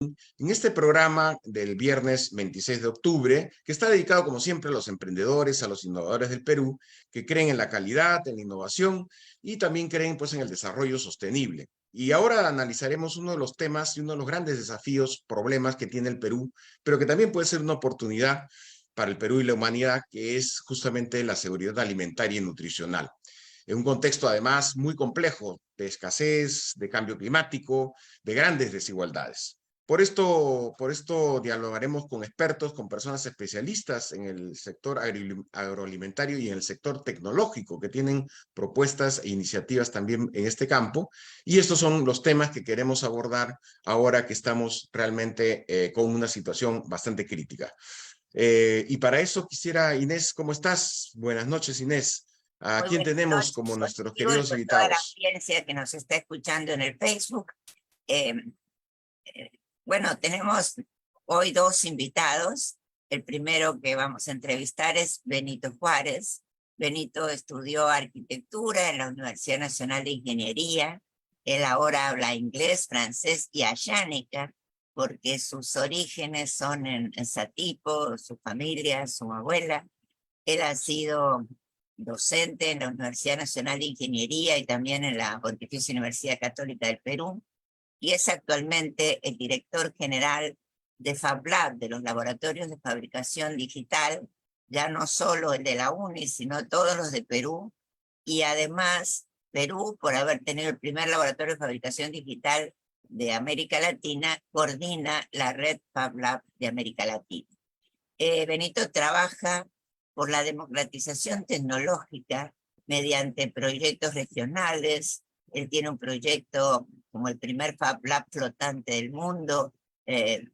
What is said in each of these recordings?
en este programa del viernes 26 de octubre, que está dedicado como siempre a los emprendedores, a los innovadores del Perú, que creen en la calidad, en la innovación y también creen pues en el desarrollo sostenible. Y ahora analizaremos uno de los temas y uno de los grandes desafíos, problemas que tiene el Perú, pero que también puede ser una oportunidad para el Perú y la humanidad, que es justamente la seguridad alimentaria y nutricional. En un contexto además muy complejo de escasez, de cambio climático, de grandes desigualdades. Por esto dialogaremos con expertos, con personas especialistas en el sector agroalimentario y en el sector tecnológico, que tienen propuestas e iniciativas también en este campo. Y estos son los temas que queremos abordar ahora que estamos realmente con una situación bastante crítica. Y para eso quisiera, Inés, ¿cómo estás? Buenas noches, Inés. ¿A Muy quién buenas tenemos noches como nuestros contigo y queridos con toda la invitados? audiencia que nos está escuchando en el Facebook. Eh, bueno, tenemos hoy dos invitados. El primero que vamos a entrevistar es Benito Juárez. Benito estudió arquitectura en la Universidad Nacional de Ingeniería. Él ahora habla inglés, francés y ayánica, porque sus orígenes son en Satipo, su familia, su abuela. Él ha sido docente en la Universidad Nacional de Ingeniería y también en la Pontificia Universidad Católica del Perú, y es actualmente el director general de FabLab, de los laboratorios de fabricación digital, ya no solo el de la UNI, sino todos los de Perú, y además Perú, por haber tenido el primer laboratorio de fabricación digital de América Latina, coordina la red FabLab de América Latina. Benito trabaja por la democratización tecnológica mediante proyectos regionales. Él tiene un proyecto como el primer Fab Lab flotante del mundo, eh,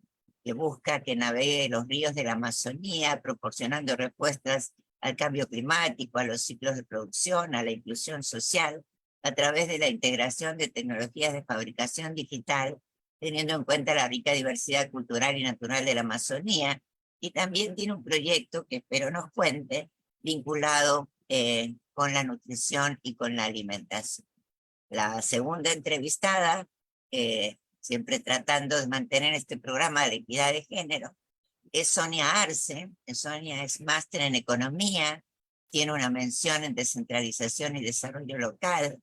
que busca que navegue los ríos de la Amazonía, proporcionando respuestas al cambio climático, a los ciclos de producción, a la inclusión social, a través de la integración de tecnologías de fabricación digital, teniendo en cuenta la rica diversidad cultural y natural de la Amazonía. Y también tiene un proyecto que espero nos cuente, vinculado con la nutrición y con la alimentación. La segunda entrevistada, siempre tratando de mantener este programa de equidad de género, es Sonia Arce. Sonia es máster en economía, tiene una mención en descentralización y desarrollo local,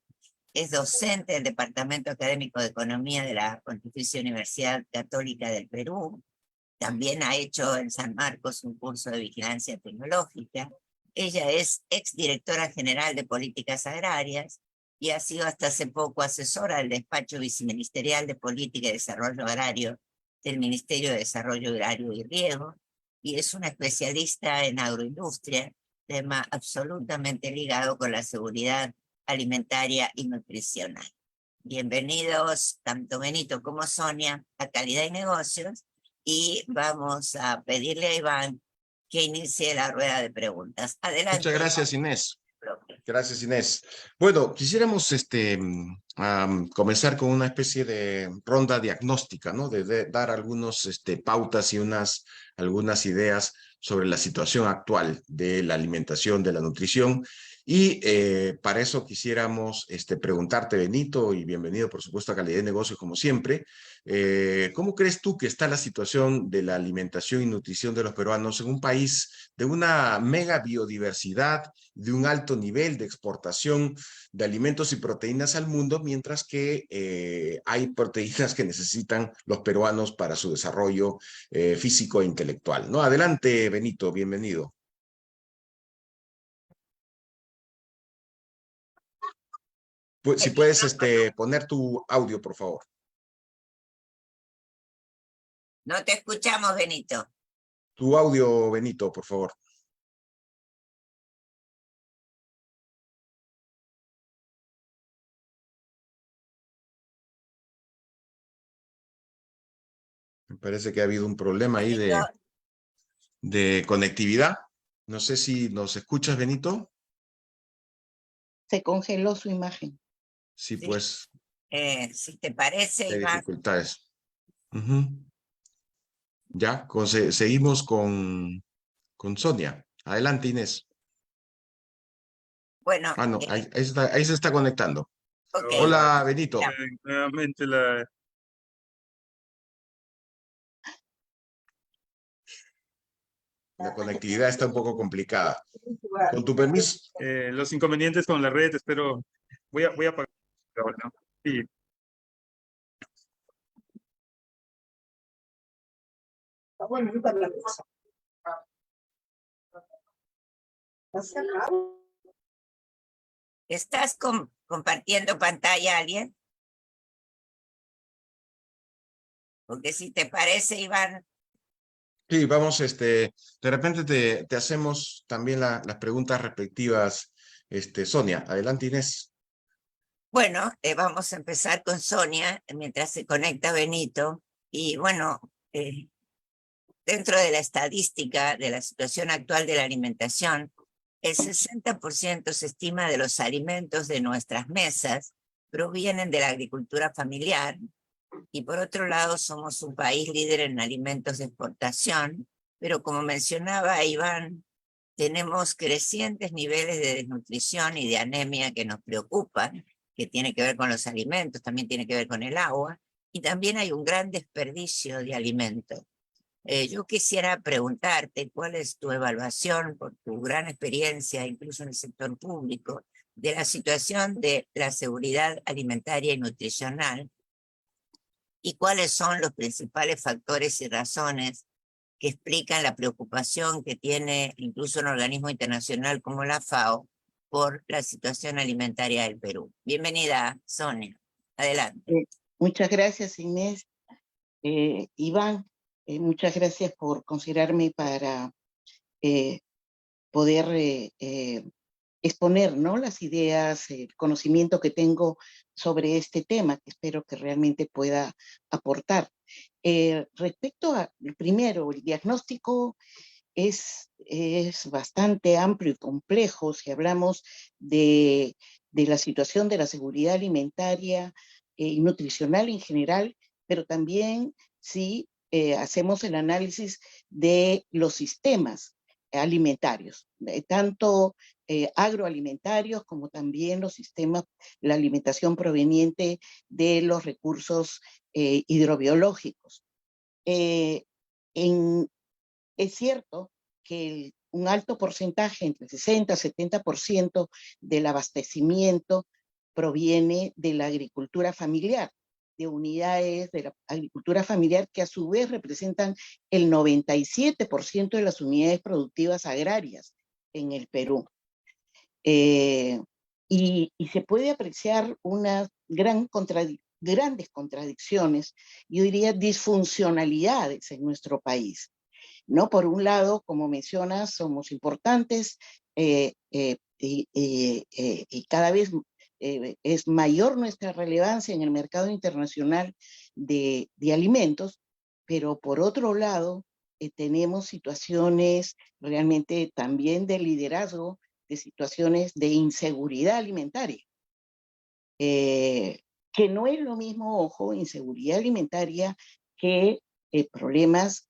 es docente del Departamento Académico de Economía de la Pontificia Universidad Católica del Perú. También ha hecho en San Marcos un curso de vigilancia tecnológica. Ella es exdirectora general de políticas agrarias y ha sido hasta hace poco asesora del despacho viceministerial de política y desarrollo agrario del Ministerio de Desarrollo Agrario y Riego, y es una especialista en agroindustria, tema absolutamente ligado con la seguridad alimentaria y nutricional. Bienvenidos tanto Benito como Sonia a Calidad y Negocios, y vamos a pedirle a Iván que inicie la rueda de preguntas. Muchas Adelante, gracias, Inés. Gracias, Inés. Bueno, quisiéramos comenzar con una especie de ronda diagnóstica, ¿no? De dar algunos pautas y algunas ideas sobre la situación actual de la alimentación, de la nutrición. Y para eso quisiéramos preguntarte, Benito, y bienvenido, por supuesto, a Calidad de Negocios, como siempre. ¿Cómo crees tú que está la situación de la alimentación y nutrición de los peruanos en un país de una mega biodiversidad, de un alto nivel de exportación de alimentos y proteínas al mundo, mientras que hay proteínas que necesitan los peruanos para su desarrollo físico e intelectual, ¿no? Adelante, Benito, bienvenido. Pues, si puedes poner tu audio, por favor. No te escuchamos, Benito. Tu audio, Benito, por favor. Me parece que ha habido un problema ahí Benito, de conectividad. No sé si nos escuchas, Benito. Se congeló su imagen. Sí, sí, pues, si te parece, hay Iván. dificultades. Ujú. Ya, seguimos con Sonia. Adelante, Inés. Bueno, Ah, no, ahí se está conectando. ok. Hola, Benito. Ya. Nuevamente La conectividad está un poco complicada. Con tu permiso. Los inconvenientes con la red, espero. Voy a apagar ahora, ¿no? Sí. ¿Estás compartiendo pantalla, alguien? Porque si te parece, Iván, Sí, vamos, de repente te hacemos también las preguntas respectivas, Sonia. Adelante, Inés. bueno, vamos a empezar con Sonia mientras se conecta Benito. Y bueno, dentro de la estadística de la situación actual de la alimentación, el 60% se estima de los alimentos de nuestras mesas provienen de la agricultura familiar. Y por otro lado, somos un país líder en alimentos de exportación, pero como mencionaba Iván, tenemos crecientes niveles de desnutrición y de anemia que nos preocupan, que tiene que ver con los alimentos, también tiene que ver con el agua, y también hay un gran desperdicio de alimentos. Yo quisiera preguntarte cuál es tu evaluación, por tu gran experiencia, incluso en el sector público, de la situación de la seguridad alimentaria y nutricional, y cuáles son los principales factores y razones que explican la preocupación que tiene incluso un organismo internacional como la FAO por la situación alimentaria del Perú. Bienvenida, Sonia. Adelante. Muchas gracias, Inés. Iván, muchas gracias por considerarme para poder exponer, ¿no?, las ideas, el conocimiento que tengo sobre este tema, que espero que realmente pueda aportar. Respecto a, primero, el diagnóstico es bastante amplio y complejo si hablamos de la situación de la seguridad alimentaria y nutricional en general, pero también si hacemos el análisis de los sistemas alimentarios, tanto agroalimentarios como también los sistemas, la alimentación proveniente de los recursos hidrobiológicos. Es cierto que un alto porcentaje, entre 60 y 70% del abastecimiento proviene de la agricultura familiar, de unidades de la agricultura familiar que a su vez representan el 97% de las unidades productivas agrarias en el Perú. Y se puede apreciar unas grandes contradicciones, yo diría disfuncionalidades en nuestro país, ¿no? Por un lado, como mencionas, somos importantes y cada vez es mayor nuestra relevancia en el mercado internacional de alimentos, pero por otro lado, tenemos situaciones realmente también de liderazgo, de situaciones de inseguridad alimentaria, que no es lo mismo, ojo, inseguridad alimentaria que problemas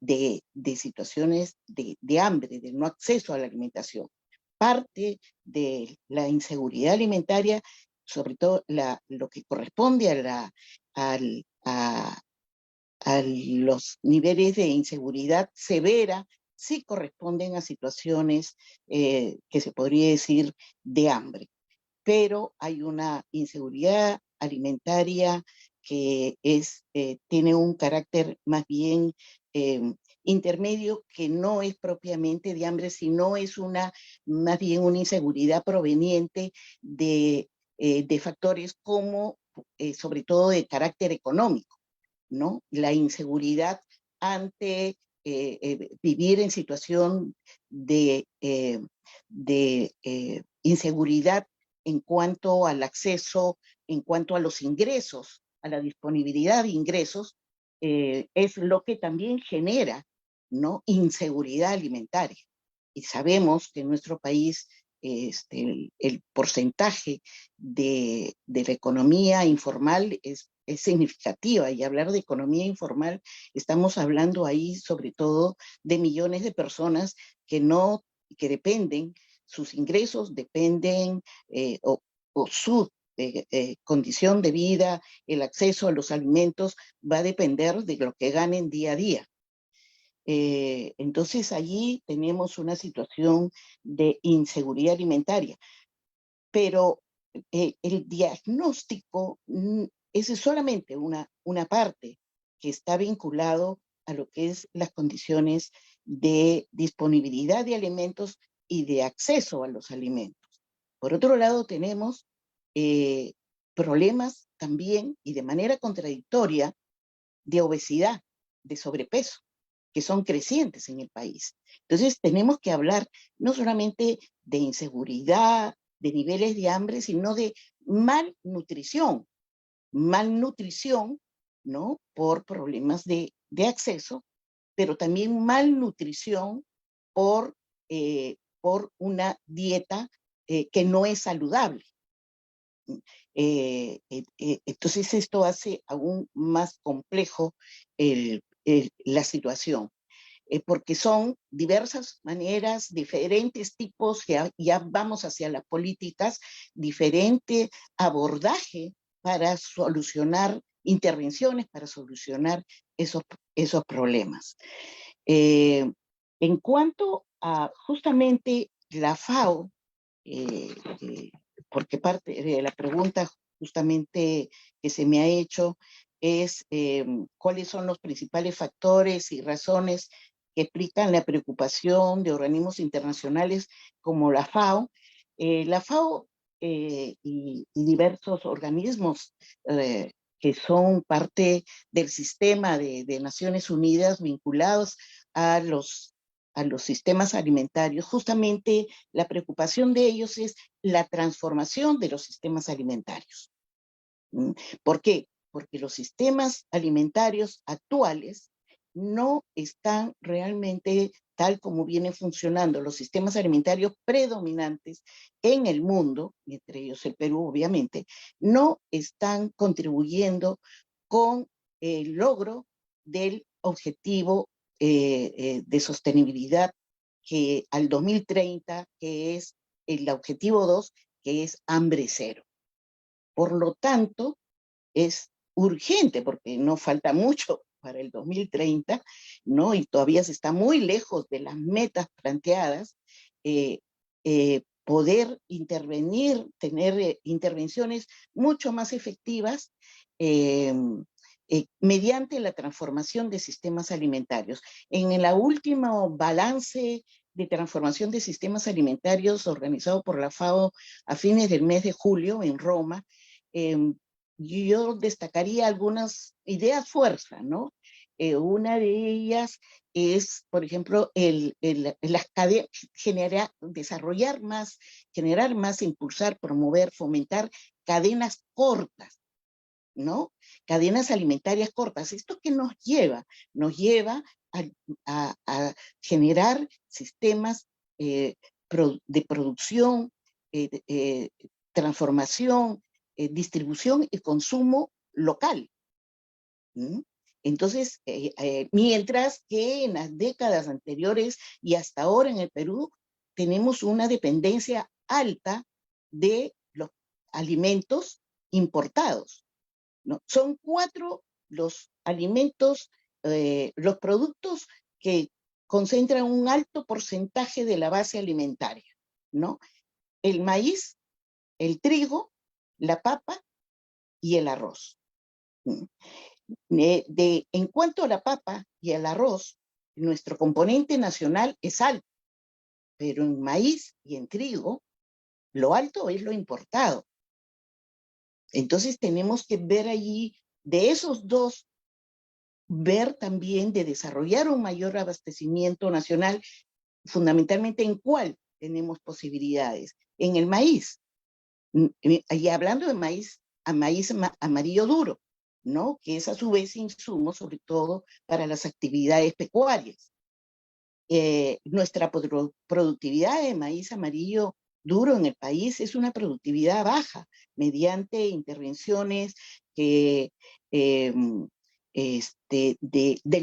de situaciones de hambre, de no acceso a la alimentación. Parte de la inseguridad alimentaria, sobre todo lo que corresponde a los niveles de inseguridad severa, sí corresponden a situaciones que se podría decir de hambre. Pero hay una inseguridad alimentaria que tiene un carácter más bien intermedio, que no es propiamente de hambre, sino es más bien una inseguridad proveniente de factores como, sobre todo, de carácter económico, ¿no? La inseguridad ante vivir en situación de inseguridad en cuanto al acceso, en cuanto a los ingresos, a la disponibilidad de ingresos, es lo que también genera, ¿no?, inseguridad alimentaria. Y sabemos que en nuestro país el porcentaje de la economía informal es significativa, y hablar de economía informal, estamos hablando ahí sobre todo de millones de personas que dependen, sus ingresos dependen, o su condición de vida, el acceso a los alimentos va a depender de lo que ganen día a día. Entonces allí tenemos una situación de inseguridad alimentaria, pero el diagnóstico es solamente una parte que está vinculado a lo que es las condiciones de disponibilidad de alimentos y de acceso a los alimentos. Por otro lado, tenemos problemas también y de manera contradictoria de obesidad, de sobrepeso, que son crecientes en el país. Entonces tenemos que hablar no solamente de inseguridad, de niveles de hambre, sino de malnutrición. Malnutrición, ¿no? Por problemas de acceso, pero también malnutrición por una dieta que no es saludable. Entonces esto hace aún más complejo la situación, porque son diversas maneras, diferentes tipos, ya vamos hacia las políticas, diferente abordaje para solucionar intervenciones, para solucionar esos problemas. En cuanto a justamente la FAO, porque parte de la pregunta justamente que se me ha hecho es cuáles son los principales factores y razones que explican la preocupación de organismos internacionales como la FAO. La FAO y diversos organismos que son parte del sistema de Naciones Unidas vinculados a los sistemas alimentarios, justamente la preocupación de ellos es la transformación de los sistemas alimentarios. ¿Por qué? Porque los sistemas alimentarios actuales no están realmente tal como vienen funcionando los sistemas alimentarios predominantes en el mundo, y entre ellos el Perú obviamente, no están contribuyendo con el logro del objetivo de sostenibilidad que al 2030, que es el objetivo 2, que es hambre cero. Por lo tanto, es urgente, porque no falta mucho para el 2030, ¿no? Y todavía se está muy lejos de las metas planteadas, poder intervenir, tener intervenciones mucho más efectivas mediante la transformación de sistemas alimentarios. En el último balance de transformación de sistemas alimentarios organizado por la FAO a fines del mes de julio en Roma, yo destacaría algunas ideas fuerza, ¿no? Una de ellas es, por ejemplo, las cadenas, desarrollar más, generar más, impulsar, promover, fomentar cadenas cortas, ¿no? Cadenas alimentarias cortas. ¿Esto qué nos lleva? Nos lleva a generar sistemas de producción, transformación, distribución y consumo local. Entonces, mientras que en las décadas anteriores y hasta ahora en el Perú tenemos una dependencia alta de los alimentos importados, ¿no? Son 4 los alimentos, los productos que concentran un alto porcentaje de la base alimentaria, ¿no? El maíz, el trigo, la papa y el arroz. En cuanto a la papa y el arroz, nuestro componente nacional es alto, pero en maíz y en trigo, lo alto es lo importado. Entonces tenemos que ver allí, de esos dos, ver también de desarrollar un mayor abastecimiento nacional, fundamentalmente en cuál tenemos posibilidades. En el maíz, y hablando de maíz amarillo duro, ¿no? Que es a su vez insumo sobre todo para las actividades pecuarias. Nuestra productividad de maíz amarillo duro en el país es una productividad baja, mediante intervenciones que, del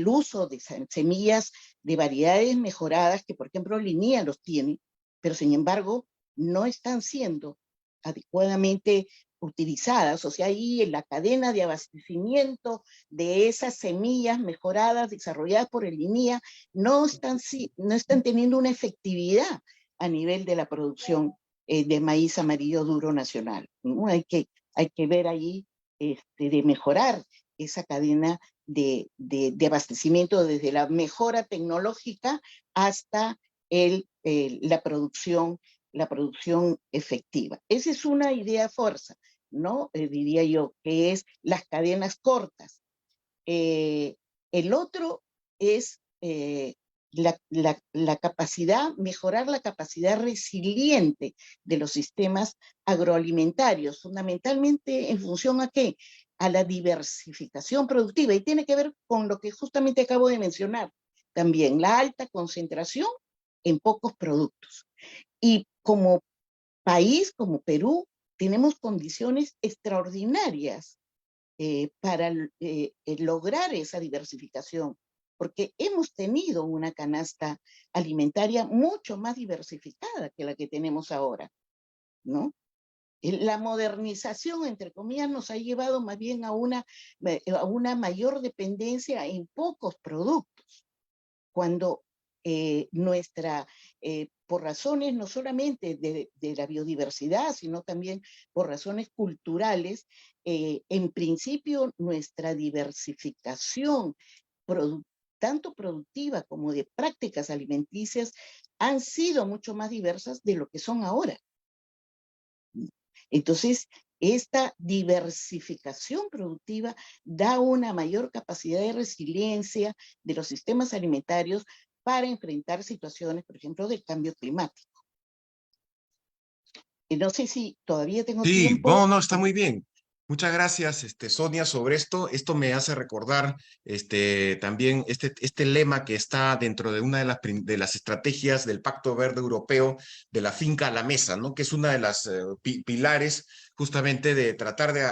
uso de semillas de variedades mejoradas, que por ejemplo Linía los tiene, pero sin embargo no están siendo adecuadamente utilizadas, o sea, ahí en la cadena de abastecimiento de esas semillas mejoradas, desarrolladas por el INIA, no están teniendo una efectividad a nivel de la producción de maíz amarillo duro nacional, ¿no? Hay que ver ahí de mejorar esa cadena de abastecimiento desde la mejora tecnológica hasta la producción efectiva. Esa es una idea fuerza, ¿no? Diría yo, que es las cadenas cortas. El otro es la capacidad, mejorar la capacidad resiliente de los sistemas agroalimentarios, fundamentalmente en función a qué? A la diversificación productiva, y tiene que ver con lo que justamente acabo de mencionar también, la alta concentración en pocos productos. Y como país, como Perú, tenemos condiciones extraordinarias para lograr esa diversificación, porque hemos tenido una canasta alimentaria mucho más diversificada que la que tenemos ahora, ¿no? La modernización, entre comillas, nos ha llevado más bien a una mayor dependencia en pocos productos, cuando por razones no solamente de la biodiversidad, sino también por razones culturales, en principio nuestra diversificación, tanto productiva como de prácticas alimenticias, han sido mucho más diversas de lo que son ahora. Entonces, esta diversificación productiva da una mayor capacidad de resiliencia de los sistemas alimentarios para enfrentar situaciones, por ejemplo, del cambio climático. Y no sé si todavía tengo tiempo. No, está muy bien. Muchas gracias, Sonia, sobre esto. Esto me hace recordar también este lema que está dentro de una de las estrategias del Pacto Verde Europeo, de la finca a la mesa, ¿no? Que es una de las pilares justamente de tratar de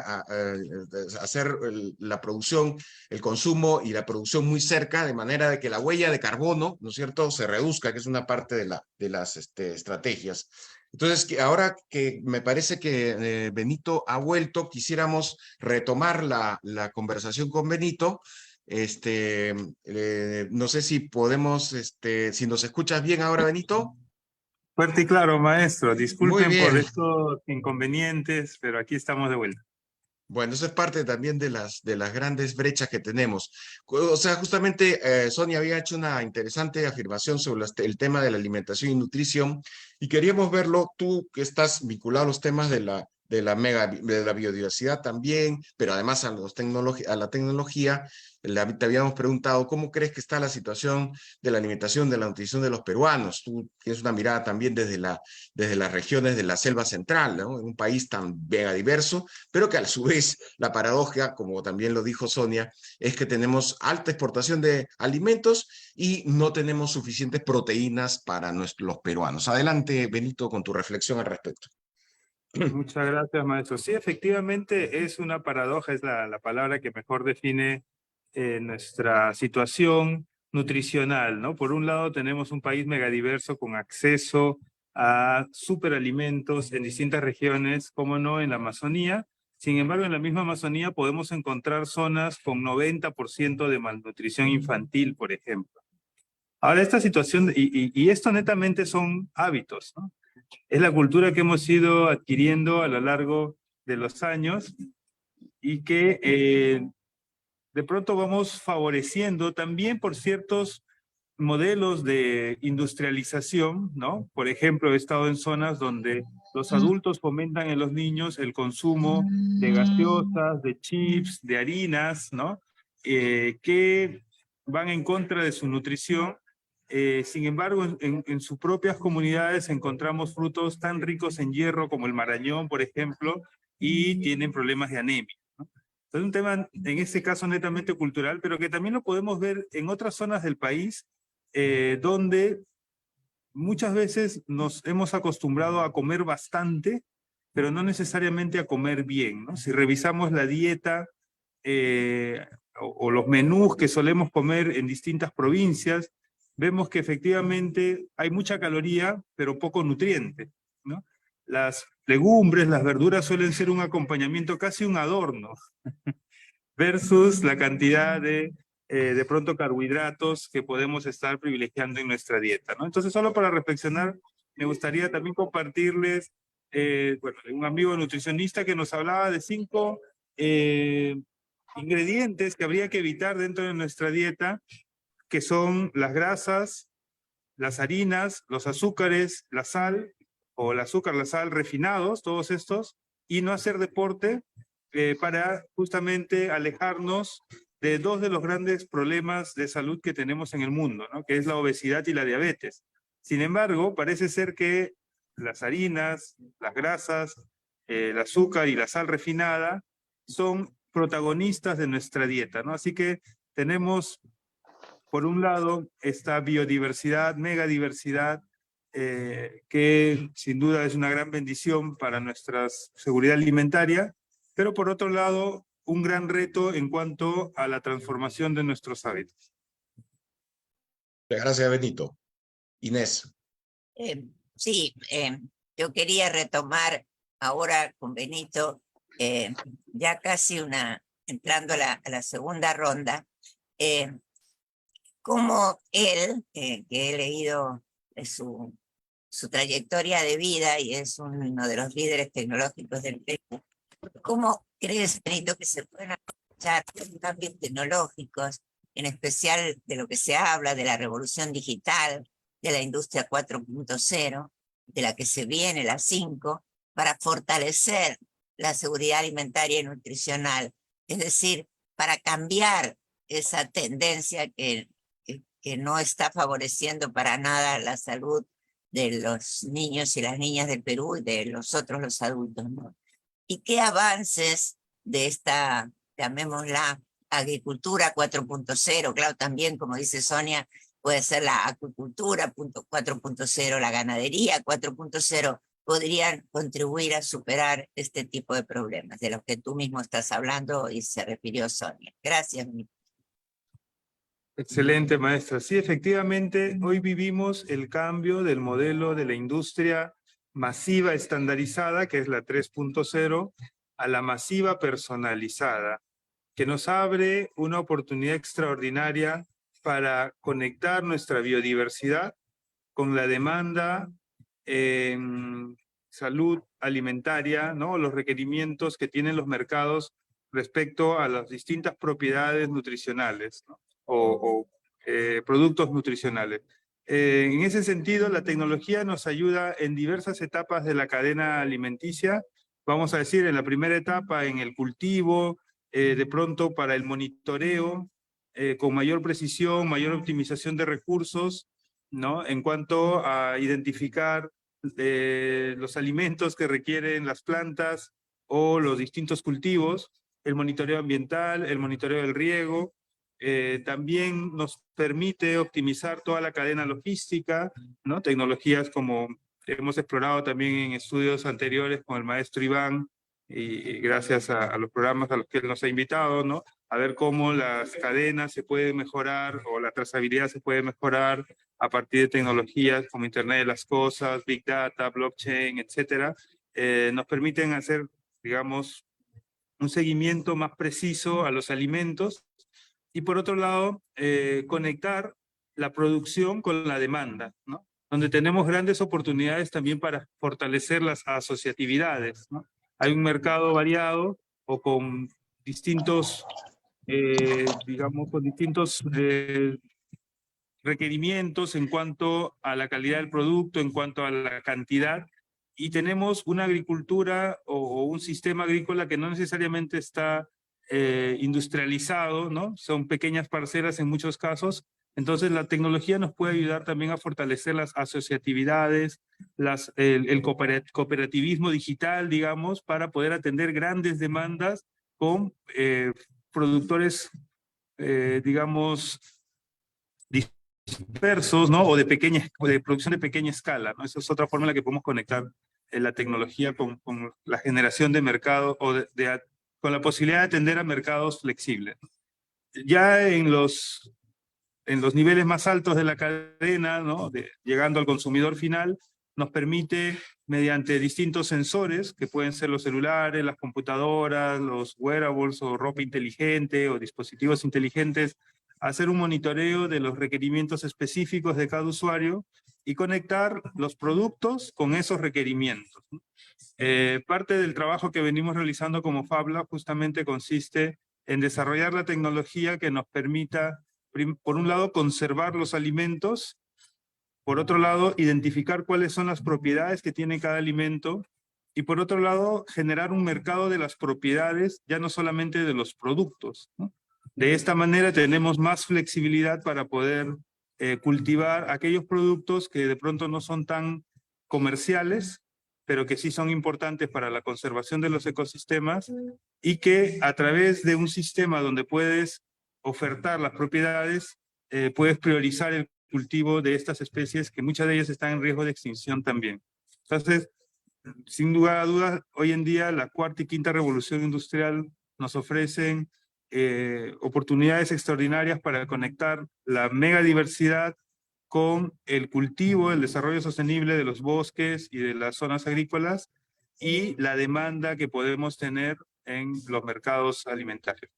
hacer la producción, el consumo y la producción muy cerca, de manera de que la huella de carbono, ¿no es cierto?, se reduzca, que es una parte de las estrategias. Entonces, ahora que me parece que Benito ha vuelto, quisiéramos retomar la conversación con Benito. No sé si podemos, si nos escuchas bien ahora, Benito. Fuerte y claro, maestro. Muy Disculpen por bien. estos inconvenientes, pero aquí estamos de vuelta. Bueno, eso es parte también de las grandes brechas que tenemos. O sea, justamente Sonia había hecho una interesante afirmación sobre el tema de la alimentación y nutrición, y queríamos verlo, tú que estás vinculado a los temas de la biodiversidad también, pero además a la tecnología. Te habíamos preguntado cómo crees que está la situación de la alimentación, de la nutrición de los peruanos. Tú tienes una mirada también desde las regiones de la selva central, ¿no? En un país tan mega diverso, pero que a su vez la paradoja, como también lo dijo Sonia, es que tenemos alta exportación de alimentos y no tenemos suficientes proteínas para los peruanos. Adelante, Benito, con tu reflexión al respecto. Muchas gracias, maestro. Sí, efectivamente es una paradoja, es la palabra que mejor define nuestra situación nutricional, ¿no? Por un lado tenemos un país megadiverso con acceso a superalimentos en distintas regiones, como no en la Amazonía. Sin embargo, en la misma Amazonía podemos encontrar zonas con 90% de malnutrición infantil, por ejemplo. Ahora, esta situación, y esto netamente son hábitos, ¿no? Es la cultura que hemos ido adquiriendo a lo largo de los años y que de pronto vamos favoreciendo también por ciertos modelos de industrialización, ¿no? Por ejemplo, he estado en zonas donde los adultos fomentan en los niños el consumo de gaseosas, de chips, de harinas, ¿no? Que van en contra de su nutrición. Sin embargo, en sus propias comunidades encontramos frutos tan ricos en hierro como el marañón, por ejemplo, y tienen problemas de anemia, ¿no? Es un tema, en este caso, netamente cultural, pero que también lo podemos ver en otras zonas del país, donde muchas veces nos hemos acostumbrado a comer bastante, pero no necesariamente a comer bien, ¿no? Si revisamos la dieta o los menús que solemos comer en distintas provincias, vemos que efectivamente hay mucha caloría, pero poco nutriente, ¿no? Las legumbres, las verduras suelen ser un acompañamiento, casi un adorno, versus la cantidad de pronto carbohidratos que podemos estar privilegiando en nuestra dieta, ¿no? Entonces, solo para reflexionar, me gustaría también compartirles, bueno, un amigo nutricionista que nos hablaba de 5 ingredientes que habría que evitar dentro de nuestra dieta, que son las grasas, las harinas, los azúcares, la sal, o el azúcar, la sal refinados, todos estos, y no hacer deporte para justamente alejarnos de 2 de los grandes problemas de salud que tenemos en el mundo, ¿no? Que es la obesidad y la diabetes. Sin embargo, parece ser que las harinas, las grasas, el azúcar y la sal refinada son protagonistas de nuestra dieta, ¿no? Así que tenemos, por un lado, esta biodiversidad, megadiversidad, que sin duda es una gran bendición para nuestra seguridad alimentaria, pero por otro lado, un gran reto en cuanto a la transformación de nuestros hábitos. Gracias, Benito. Inés. Sí, yo quería retomar ahora con Benito, ya casi entrando a la segunda ronda, cómo él, que he leído su trayectoria de vida y es uno de los líderes tecnológicos del Perú, ¿cómo crees, Benito, que se pueden aprovechar los cambios tecnológicos, en especial de lo que se habla de la revolución digital, de la industria 4.0, de la que se viene la 5, para fortalecer la seguridad alimentaria y nutricional? Es decir, para cambiar esa tendencia que no está favoreciendo para nada la salud de los niños y las niñas del Perú y de los adultos, ¿no? ¿Y qué avances de esta, llamémosla, agricultura 4.0? Claro, también, como dice Sonia, puede ser la acuicultura 4.0, la ganadería 4.0, podrían contribuir a superar este tipo de problemas de los que tú mismo estás hablando y se refirió Sonia. Gracias. Excelente, maestra. Sí, efectivamente, hoy vivimos el cambio del modelo de la industria masiva estandarizada, que es la 3.0, a la masiva personalizada, que nos abre una oportunidad extraordinaria para conectar nuestra biodiversidad con la demanda en salud alimentaria, ¿no? Los requerimientos que tienen los mercados respecto a las distintas propiedades nutricionales, ¿no? o productos nutricionales. En ese sentido, la tecnología nos ayuda en diversas etapas de la cadena alimenticia. Vamos a decir, en la primera etapa, en el cultivo, de pronto para el monitoreo, con mayor precisión, mayor optimización de recursos, ¿no? En cuanto a identificar los alimentos que requieren las plantas o los distintos cultivos, el monitoreo ambiental, el monitoreo del riego. También nos permite optimizar toda la cadena logística, ¿no? Tecnologías como hemos explorado también en estudios anteriores con el maestro Iván, y gracias a los programas a los que él nos ha invitado, ¿no? A ver cómo las cadenas se pueden mejorar o la trazabilidad se puede mejorar a partir de tecnologías como Internet de las Cosas, Big Data, Blockchain, etcétera. Nos permiten hacer, digamos, un seguimiento más preciso a los alimentos y por otro lado, conectar la producción con la demanda, ¿no? Donde tenemos grandes oportunidades también para fortalecer las asociatividades, ¿no? Hay un mercado variado o con distintos, digamos, con distintos requerimientos en cuanto a la calidad del producto, en cuanto a la cantidad, y tenemos una agricultura o un sistema agrícola que no necesariamente está industrializado, ¿no? Son pequeñas parcelas en muchos casos. Entonces la tecnología nos puede ayudar también a fortalecer las asociatividades, el cooperativismo digital, digamos, para poder atender grandes demandas con productores, digamos, dispersos, ¿no? O de producción de pequeña escala, ¿no? Esa es otra forma en la que podemos conectar la tecnología con la generación de mercado o con la posibilidad de atender a mercados flexibles. Ya en los niveles más altos de la cadena, ¿no? Llegando al consumidor final, nos permite, mediante distintos sensores, que pueden ser los celulares, las computadoras, los wearables o ropa inteligente o dispositivos inteligentes, hacer un monitoreo de los requerimientos específicos de cada usuario y conectar los productos con esos requerimientos. Parte del trabajo que venimos realizando como FabLab justamente consiste en desarrollar la tecnología que nos permita, por un lado, conservar los alimentos, por otro lado, identificar cuáles son las propiedades que tiene cada alimento, y por otro lado, generar un mercado de las propiedades, ya no solamente de los productos, ¿no? De esta manera tenemos más flexibilidad para poder cultivar aquellos productos que de pronto no son tan comerciales, pero que sí son importantes para la conservación de los ecosistemas, y que a través de un sistema donde puedes ofertar las propiedades, puedes priorizar el cultivo de estas especies, que muchas de ellas están en riesgo de extinción también. Entonces, sin lugar a dudas, hoy en día la cuarta y quinta revolución industrial nos ofrecen oportunidades extraordinarias para conectar la megadiversidad con el cultivo, el desarrollo sostenible de los bosques y de las zonas agrícolas, y la demanda que podemos tener en los mercados alimentarios.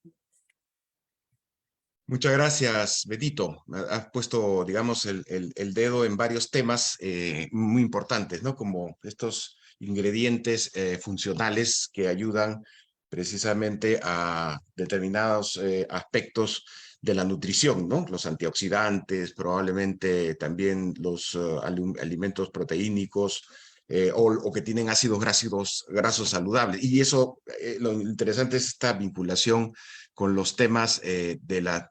Muchas gracias, Betito. Has puesto, digamos, el dedo en varios temas muy importantes, ¿no? Como estos ingredientes funcionales que ayudan precisamente a determinados aspectos de la nutrición, ¿no? Los antioxidantes, probablemente también los alimentos proteínicos, o que tienen ácidos grasos saludables. Y eso, lo interesante es esta vinculación con los temas de la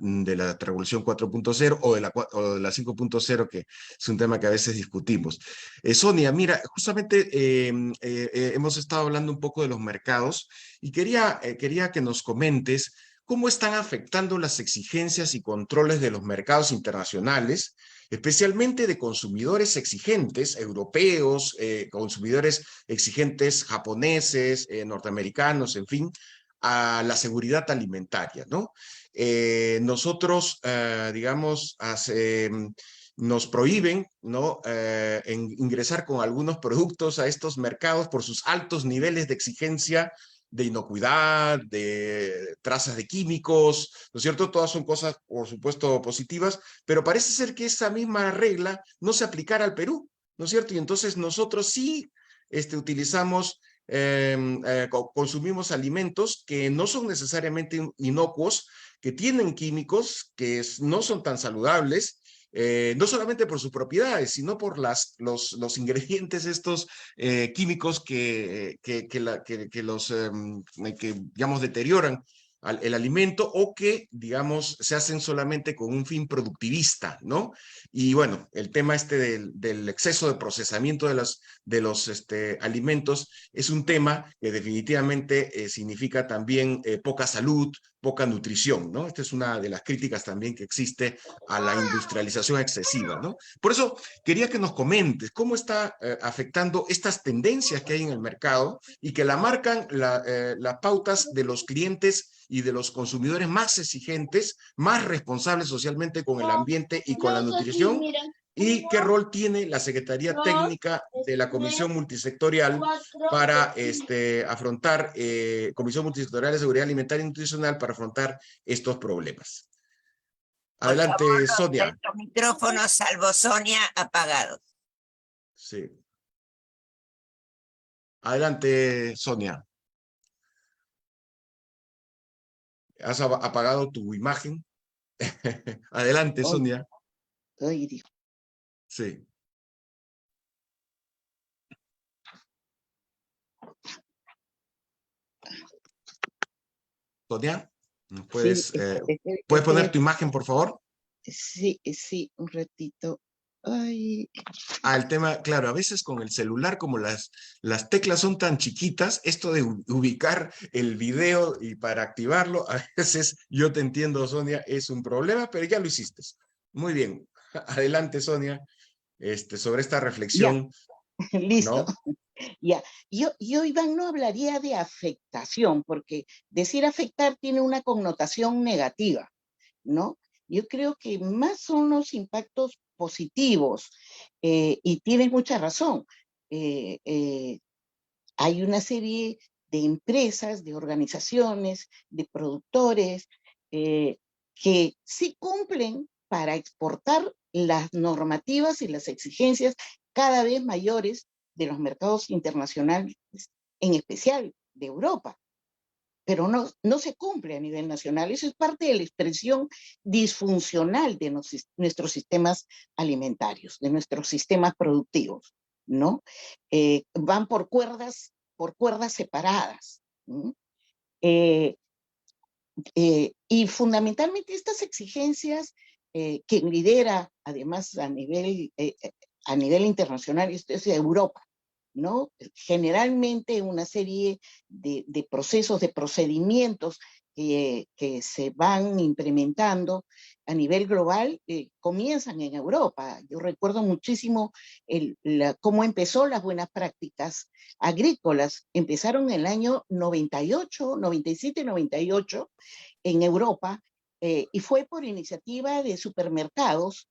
revolución 4.0 o de la 5.0, que es un tema que a veces discutimos. Sonia, mira, justamente hemos estado hablando un poco de los mercados y quería que nos comentes cómo están afectando las exigencias y controles de los mercados internacionales, especialmente de consumidores exigentes, europeos, consumidores exigentes japoneses, norteamericanos, en fin, a la seguridad alimentaria, ¿no? Nosotros, digamos, nos prohíben, ¿no? Ingresar con algunos productos a estos mercados por sus altos niveles de exigencia, de inocuidad, de trazas de químicos, ¿no es cierto? Todas son cosas, por supuesto, positivas, pero parece ser que esa misma regla no se aplicara al Perú, ¿no es cierto? Y entonces nosotros sí utilizamos, consumimos alimentos que no son necesariamente inocuos, que tienen químicos que no son tan saludables, no solamente por sus propiedades, sino por los ingredientes estos químicos que digamos, deterioran el alimento, o que, digamos, se hacen solamente con un fin productivista, ¿no? Y bueno, el tema del exceso de procesamiento de los alimentos es un tema que definitivamente significa también poca salud, poca nutrición, ¿no? Esta es una de las críticas también que existe a la industrialización excesiva, ¿no? Por eso quería que nos comentes cómo está afectando estas tendencias que hay en el mercado y que la marcan las pautas de los clientes y de los consumidores más exigentes, más responsables socialmente con el ambiente y con la nutrición, y qué rol tiene la Secretaría Técnica de la Comisión Multisectorial para afrontar, Comisión Multisectorial de Seguridad Alimentaria y Nutricional, para afrontar estos problemas. Adelante, por favor, Sonia. Los micrófonos, salvo Sonia, apagados. Sí. Adelante, Sonia. ¿Has apagado tu imagen? Adelante, Sonia. Ay, Dios. Sí. Sonia, ¿puedes, Sí, ¿puedes poner tu imagen, por favor? Sí, sí, un ratito. Ay. El tema, claro, a veces con el celular, como las teclas son tan chiquitas, esto de ubicar el video y para activarlo, a veces, yo te entiendo, Sonia, es un problema, pero ya lo hiciste. Muy bien. Adelante, Sonia, sobre esta reflexión. Ya. Listo. ¿No? Ya. Yo, Iván, no hablaría de afectación, porque decir afectar tiene una connotación negativa, ¿no? Yo creo que más son los impactos positivos, y tienes mucha razón. hay una serie de empresas, de organizaciones, de productores que sí cumplen para exportar las normativas y las exigencias cada vez mayores de los mercados internacionales, en especial de Europa, pero no se cumple a nivel nacional. Eso es parte de la expresión disfuncional de nuestros sistemas alimentarios, de nuestros sistemas productivos, ¿no? Van por cuerdas separadas. Y fundamentalmente estas exigencias que lidera además a nivel internacional, esto es Europa, ¿no? Generalmente una serie de procesos, de procedimientos que se van implementando a nivel global comienzan en Europa. Yo recuerdo muchísimo cómo empezó las buenas prácticas agrícolas. Empezaron en el año 98, 97, 98 en Europa y fue por iniciativa de supermercados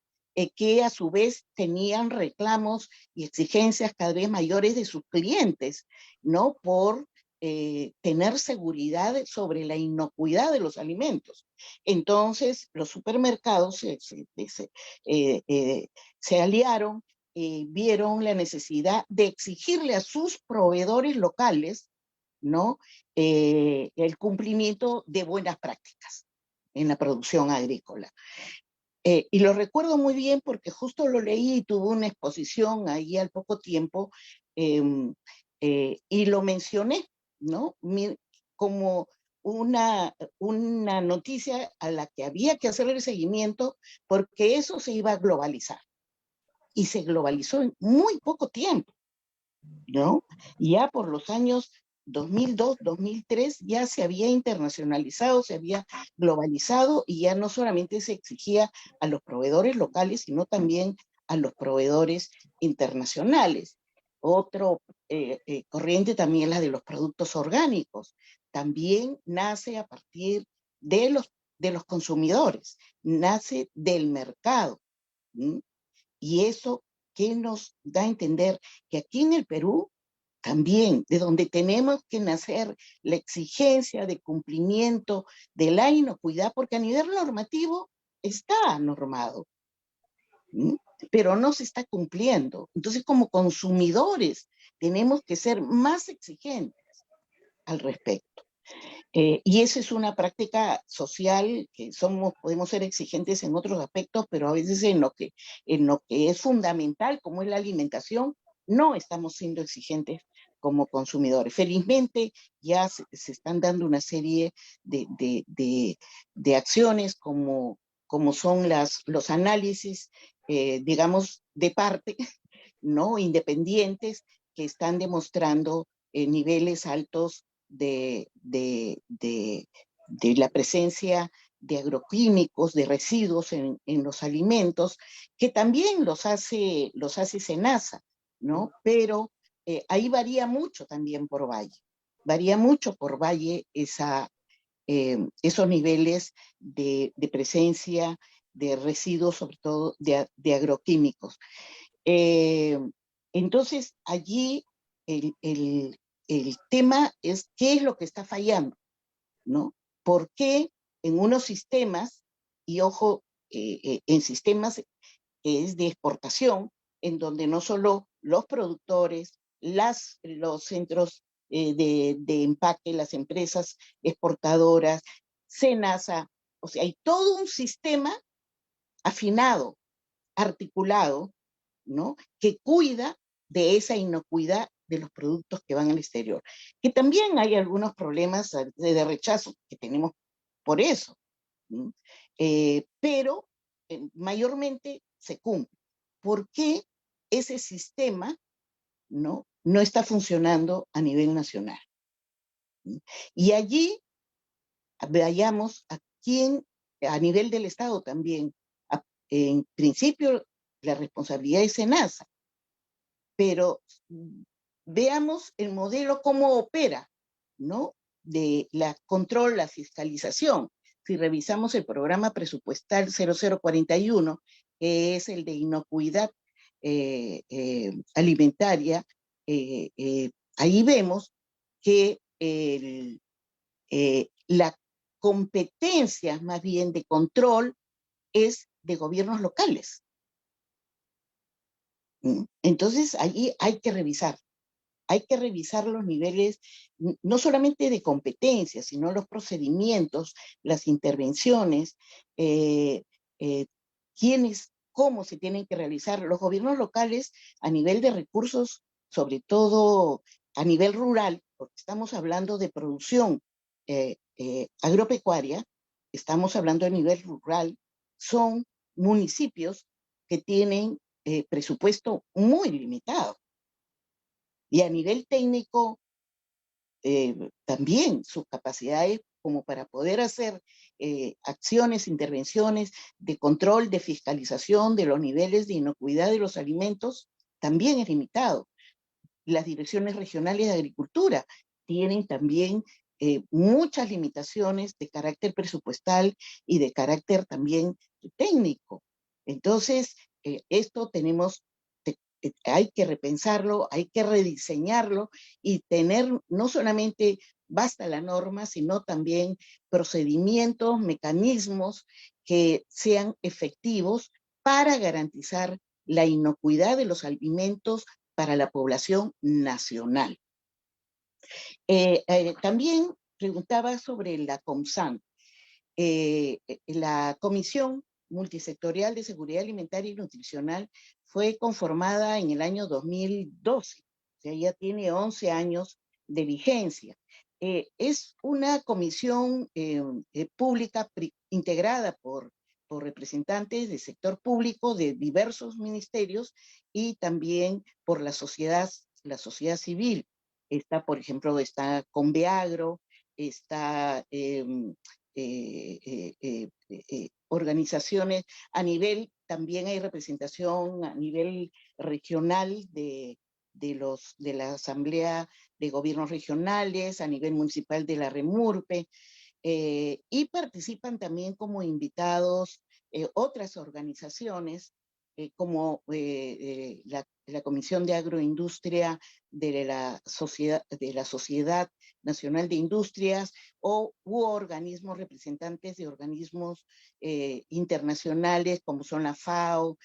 que a su vez tenían reclamos y exigencias cada vez mayores de sus clientes, ¿no? Por tener seguridad sobre la inocuidad de los alimentos. Entonces, los supermercados se aliaron, vieron la necesidad de exigirle a sus proveedores locales, ¿no? El cumplimiento de buenas prácticas en la producción agrícola. Y lo recuerdo muy bien porque justo lo leí y tuve una exposición ahí al poco tiempo y lo mencioné, ¿no? Como una noticia a la que había que hacer el seguimiento porque eso se iba a globalizar. Y se globalizó en muy poco tiempo, ¿no? Ya por los años 2002, 2003 ya se había internacionalizado, se había globalizado y ya no solamente se exigía a los proveedores locales, sino también a los proveedores internacionales. Otro corriente también es la de los productos orgánicos. También nace a partir de los consumidores, nace del mercado. ¿Mm? Y eso, ¿qué nos da a entender? Que aquí en el Perú también, de donde tenemos que nacer la exigencia de cumplimiento de la inocuidad, porque a nivel normativo está normado, ¿sí? Pero no se está cumpliendo. Entonces, como consumidores, tenemos que ser más exigentes al respecto. Y esa es una práctica social que podemos ser exigentes en otros aspectos, pero a veces en lo que es fundamental, como es la alimentación, no estamos siendo exigentes como consumidores. Felizmente ya se están dando una serie de acciones como son los análisis, digamos, de parte, ¿no? Independientes, que están demostrando niveles altos de la presencia de agroquímicos, de residuos en los alimentos, que también los hace SENASA, ¿no? Pero ahí varía mucho también por valle esos niveles de presencia de residuos, sobre todo de agroquímicos. Entonces, allí el tema es qué es lo que está fallando, ¿no? ¿Por qué en unos sistemas, y ojo, en sistemas que es de exportación, en donde no solo los productores, los centros de empaque, las empresas exportadoras, SENASA, o sea, hay todo un sistema afinado, articulado, ¿no? Que cuida de esa inocuidad de los productos que van al exterior. Que también hay algunos problemas de rechazo que tenemos por eso, ¿no? Pero mayormente se cumple. ¿Por qué ese sistema no está funcionando a nivel nacional? ¿Sí? Y allí veamos a quién, a nivel del Estado también, en principio la responsabilidad es SENASA, pero veamos el modelo cómo opera, ¿no? De la control, la fiscalización. Si revisamos el programa presupuestal 0041, que es el de inocuidad alimentaria, ahí vemos que la competencia más bien de control es de gobiernos locales. Entonces, ahí hay que revisar los niveles, no solamente de competencia, sino los procedimientos, las intervenciones, cómo se tienen que realizar. Los gobiernos locales a nivel de recursos, sobre todo a nivel rural, porque estamos hablando de producción agropecuaria, estamos hablando a nivel rural, son municipios que tienen presupuesto muy limitado. Y a nivel técnico, también sus capacidades como para poder hacer acciones, intervenciones de control, de fiscalización de los niveles de inocuidad de los alimentos, también es limitado. Las direcciones regionales de agricultura tienen también muchas limitaciones de carácter presupuestal y de carácter también técnico. Entonces, esto hay que repensarlo, hay que rediseñarlo y tener no solamente basta la norma, sino también procedimientos, mecanismos que sean efectivos para garantizar la inocuidad de los alimentos para la población nacional. También preguntaba sobre la COMSAN. La Comisión Multisectorial de Seguridad Alimentaria y Nutricional fue conformada en el año 2012, o sea, ya tiene 11 años de vigencia. Es una comisión pública integrada por representantes del sector público de diversos ministerios y también por la sociedad civil. Por ejemplo, está Conveagro, está organizaciones a nivel, también hay representación a nivel regional de la Asamblea de Gobiernos Regionales, a nivel municipal de la REMURPE, y participan también como invitados otras organizaciones como la Comisión de Agroindustria de la Sociedad Nacional de Industrias u organismos representantes de organismos internacionales como son la FAO,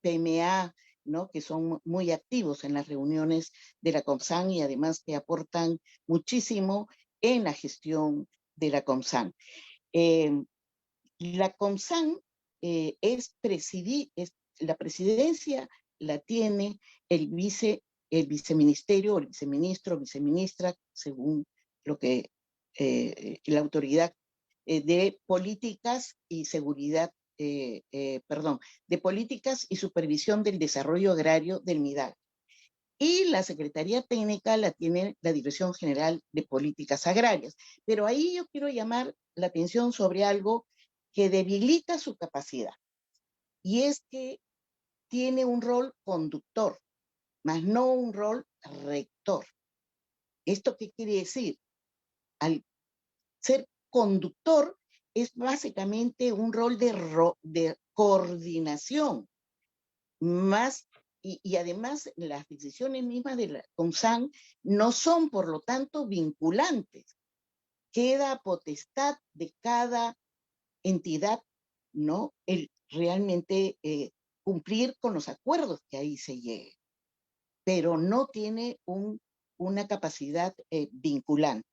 PMA, ¿no? Que son muy activos en las reuniones de la COMSAN y además que aportan muchísimo en la gestión de la COMSAN. La COMSAN la presidencia la tiene el viceministerio, o el viceministro, viceministra, según lo que la autoridad de políticas y seguridad, de políticas y supervisión del desarrollo agrario del MIDAG. Y la Secretaría Técnica la tiene la Dirección General de Políticas Agrarias. Pero ahí yo quiero llamar la atención sobre algo que debilita su capacidad. Y es que tiene un rol conductor, más no un rol rector. ¿Esto qué quiere decir? Al ser conductor es básicamente un rol de coordinación, más, y además las decisiones mismas de la COMSAN no son, por lo tanto, vinculantes. Queda a potestad de cada entidad, ¿no? El realmente cumplir con los acuerdos que ahí se llegue, pero no tiene una capacidad vinculante.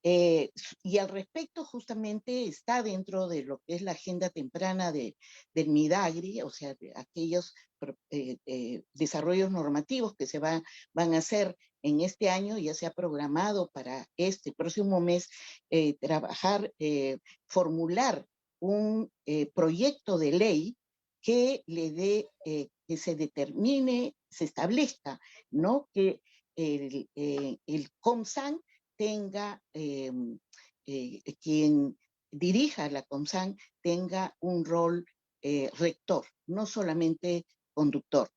Y al respecto justamente está dentro de lo que es la agenda temprana del MIDAGRI, o sea, de aquellos desarrollos normativos que se van a hacer en este año. Ya se ha programado para este próximo mes formular un proyecto de ley que le dé, que se determine, se establezca, ¿no? Que el COMSAN tenga, quien dirija la COMSAN tenga un rol rector, no solamente conductor.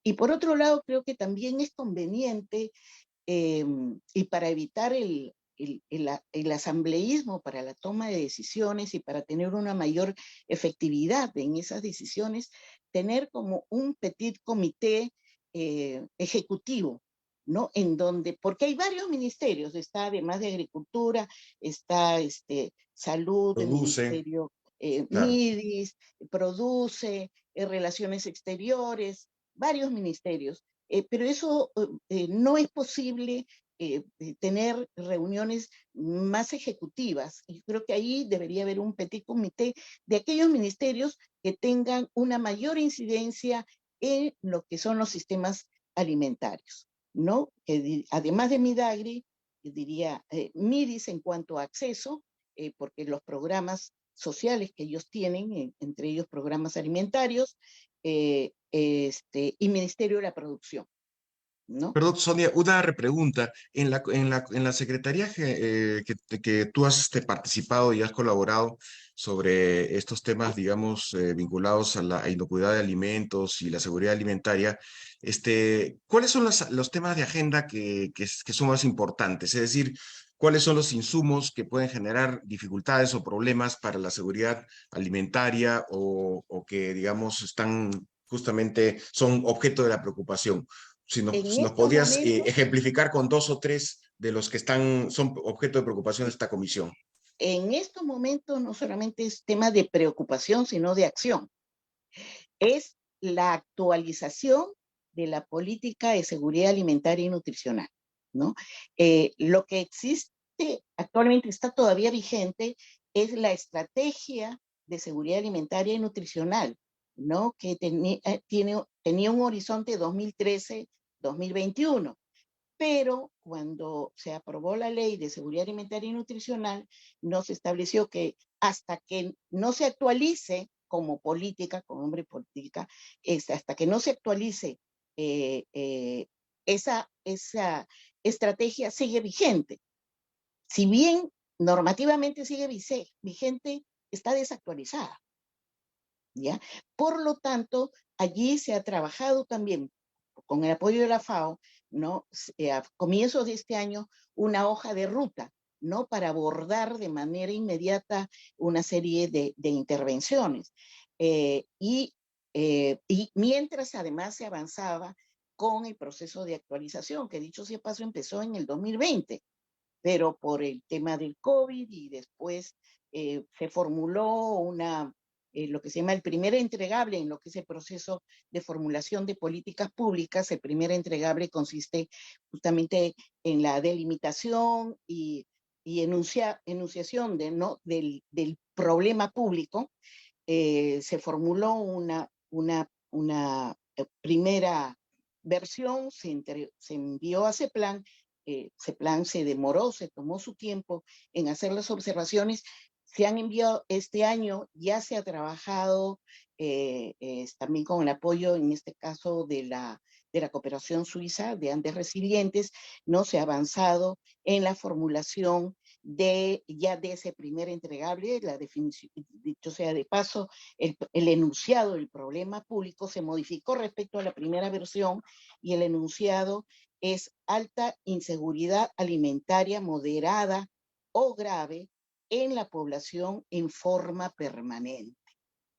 Y por otro lado, creo que también es conveniente, y para evitar el asambleísmo para la toma de decisiones y para tener una mayor efectividad en esas decisiones, tener como un petit comité ejecutivo, ¿no? En donde, porque hay varios ministerios, está además de Agricultura, está Salud, el Produce, Ministerio claro. MIDIS, Produce, Relaciones Exteriores, varios ministerios, pero eso no es posible tener reuniones más ejecutivas. Y creo que ahí debería haber un petit comité de aquellos ministerios que tengan una mayor incidencia en lo que son los sistemas alimentarios, ¿no? Que además de Midagri, diría MIDIS en cuanto a acceso, porque los programas sociales que ellos tienen, entre ellos programas alimentarios, y Ministerio de la Producción, ¿no? Perdón, Sonia, una repregunta. En la secretaría que tú has participado y has colaborado sobre estos temas, digamos, vinculados a la inocuidad de alimentos y la seguridad alimentaria, ¿cuáles son los temas de agenda que son más importantes? Es decir, ¿cuáles son los insumos que pueden generar dificultades o problemas para la seguridad alimentaria o que, digamos, justamente son objeto de la preocupación? Si En nos estos podrías momentos, ejemplificar con 2 o 3 de los que son objeto de preocupación de esta comisión. no solamente es tema de preocupación, sino de acción. Es la actualización de la política de seguridad alimentaria y nutricional, ¿no? Lo que existe actualmente, está todavía vigente, es la estrategia de seguridad alimentaria y nutricional, ¿no? Que tenía un horizonte 2013-2021, pero cuando se aprobó la ley de seguridad alimentaria y nutricional, nos estableció que hasta que no se actualice como política, como nombre política, hasta que no se actualice esa estrategia sigue vigente. Si bien normativamente sigue vigente, está desactualizada, ¿ya? Por lo tanto, allí se ha trabajado también con el apoyo de la FAO, ¿no? A comienzos de este año, una hoja de ruta, ¿no? Para abordar de manera inmediata una serie de intervenciones. Y mientras además se avanzaba con el proceso de actualización, que dicho sea paso empezó en el 2020, pero por el tema del COVID y después se formuló lo que se llama el primer entregable en lo que es el proceso de formulación de políticas públicas. El primer entregable consiste justamente en la delimitación y enunciación del problema público. Se formuló una primera versión, se envió a CEPLAN. CEPLAN se demoró, se tomó su tiempo en hacer las observaciones. Se han enviado este año, ya se ha trabajado también con el apoyo, en este caso, de la cooperación suiza de Andes Resilientes, ¿no? Se ha avanzado en la formulación ya de ese primer entregable, la definición, dicho sea de paso, el enunciado del problema público se modificó respecto a la primera versión, y el enunciado es alta inseguridad alimentaria moderada o grave en la población en forma permanente,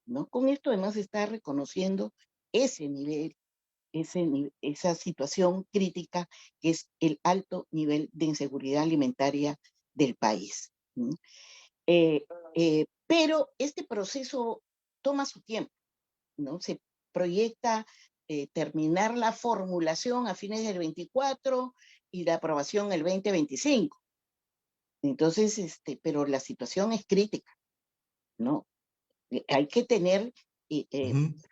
¿no? Con esto además se está reconociendo ese nivel, esa situación crítica que es el alto nivel de inseguridad alimentaria del país, ¿no? Pero este proceso toma su tiempo, ¿no? Se proyecta terminar la formulación a fines del 24 y la aprobación el 2025. Entonces, pero la situación es crítica, ¿no? Hay que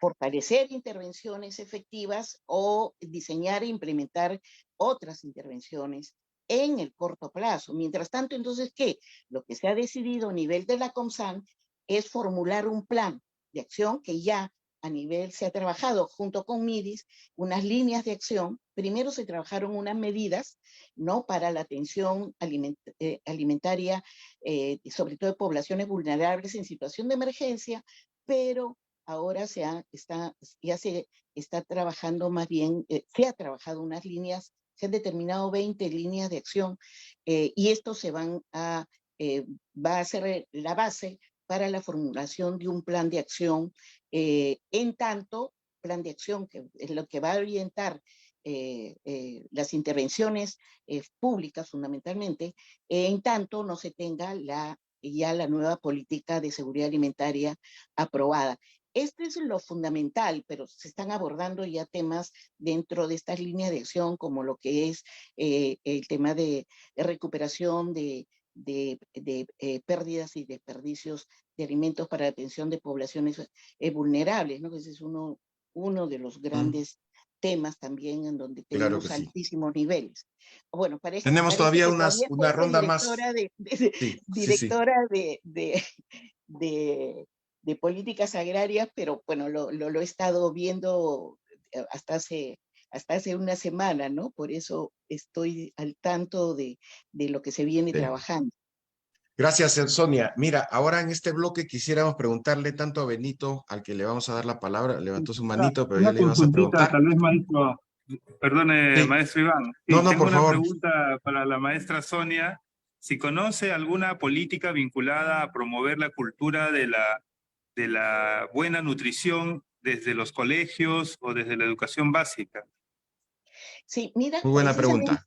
fortalecer intervenciones efectivas o diseñar e implementar otras intervenciones en el corto plazo. Mientras tanto, entonces, ¿qué? Lo que se ha decidido a nivel de la COMSAN es formular un plan de acción que ya a nivel se ha trabajado junto con MIDIS, unas líneas de acción. Primero se trabajaron unas medidas, ¿no? Para la atención alimentaria, sobre todo de poblaciones vulnerables en situación de emergencia, pero ahora ya se está trabajando más bien, se ha trabajado unas líneas, se han determinado 20 líneas de acción, y esto va a ser la base para la formulación de un plan de acción, en tanto plan de acción que es lo que va a orientar las intervenciones públicas fundamentalmente, en tanto no se tenga ya la nueva política de seguridad alimentaria aprobada. Este es lo fundamental, pero se están abordando ya temas dentro de estas líneas de acción, como lo que es el tema de recuperación de pérdidas y desperdicios de alimentos para la atención de poblaciones vulnerables, ¿no? Ese es uno de los grandes temas también en donde Claro tenemos que sí. altísimos niveles. Bueno, Tenemos parece todavía que todavía una puedo ser ronda más. directora Sí, sí, sí. directora de políticas agrarias, pero bueno, lo he estado viendo hasta hace una semana, ¿no? Por eso estoy al tanto de lo que se viene Sí. trabajando. Gracias, Sonia. Mira, ahora en este bloque quisiéramos preguntarle tanto a Benito, al que le vamos a dar la palabra, levantó su manito, pero ya Una le ibas a consultita, preguntar. tal vez, maestro, perdone, Sí. maestro Iván. No, Sí, no, tengo por una favor. pregunta para la maestra Sonia. Si conoce alguna política vinculada a promover la cultura de la buena nutrición desde los colegios o desde la educación básica. Sí, mira, Muy buena pregunta.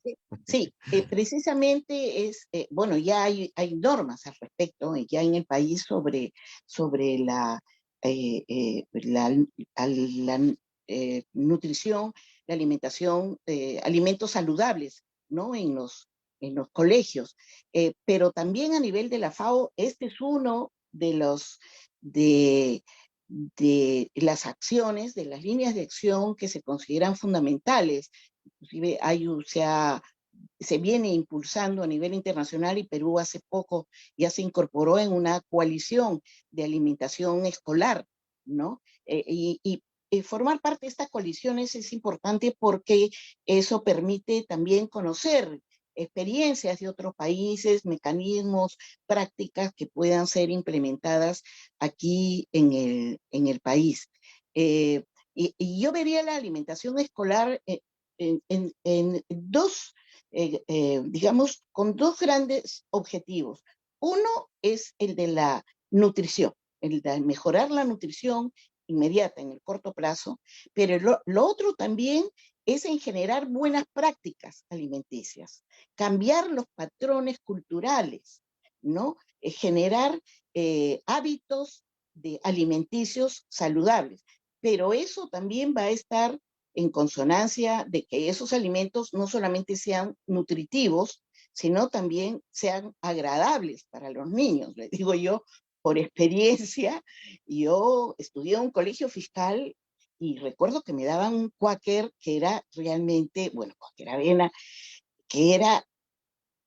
precisamente bueno, ya hay normas al respecto, ya en el país sobre la nutrición, la alimentación, alimentos saludables, ¿no? En los colegios. Pero también a nivel de la FAO, este es uno de las acciones, de las líneas de acción que se consideran fundamentales. Inclusive se viene impulsando a nivel internacional y Perú hace poco ya se incorporó en una coalición de alimentación escolar, ¿no? Y formar parte de estas coaliciones es importante porque eso permite también conocer experiencias de otros países, mecanismos, prácticas que puedan ser implementadas aquí en el país. Y yo vería la alimentación escolar en dos, digamos, con dos grandes objetivos. Uno es el de la nutrición, el de mejorar la nutrición inmediata en el corto plazo, pero lo otro también es en generar buenas prácticas alimenticias, cambiar los patrones culturales, ¿no? Generar hábitos alimenticios saludables. Pero eso también va a estar en consonancia de que esos alimentos no solamente sean nutritivos, sino también sean agradables para los niños. Les digo yo, por experiencia, yo estudié en un colegio fiscal y recuerdo que me daban un cuáquer que era realmente, bueno, cuáquer avena, que era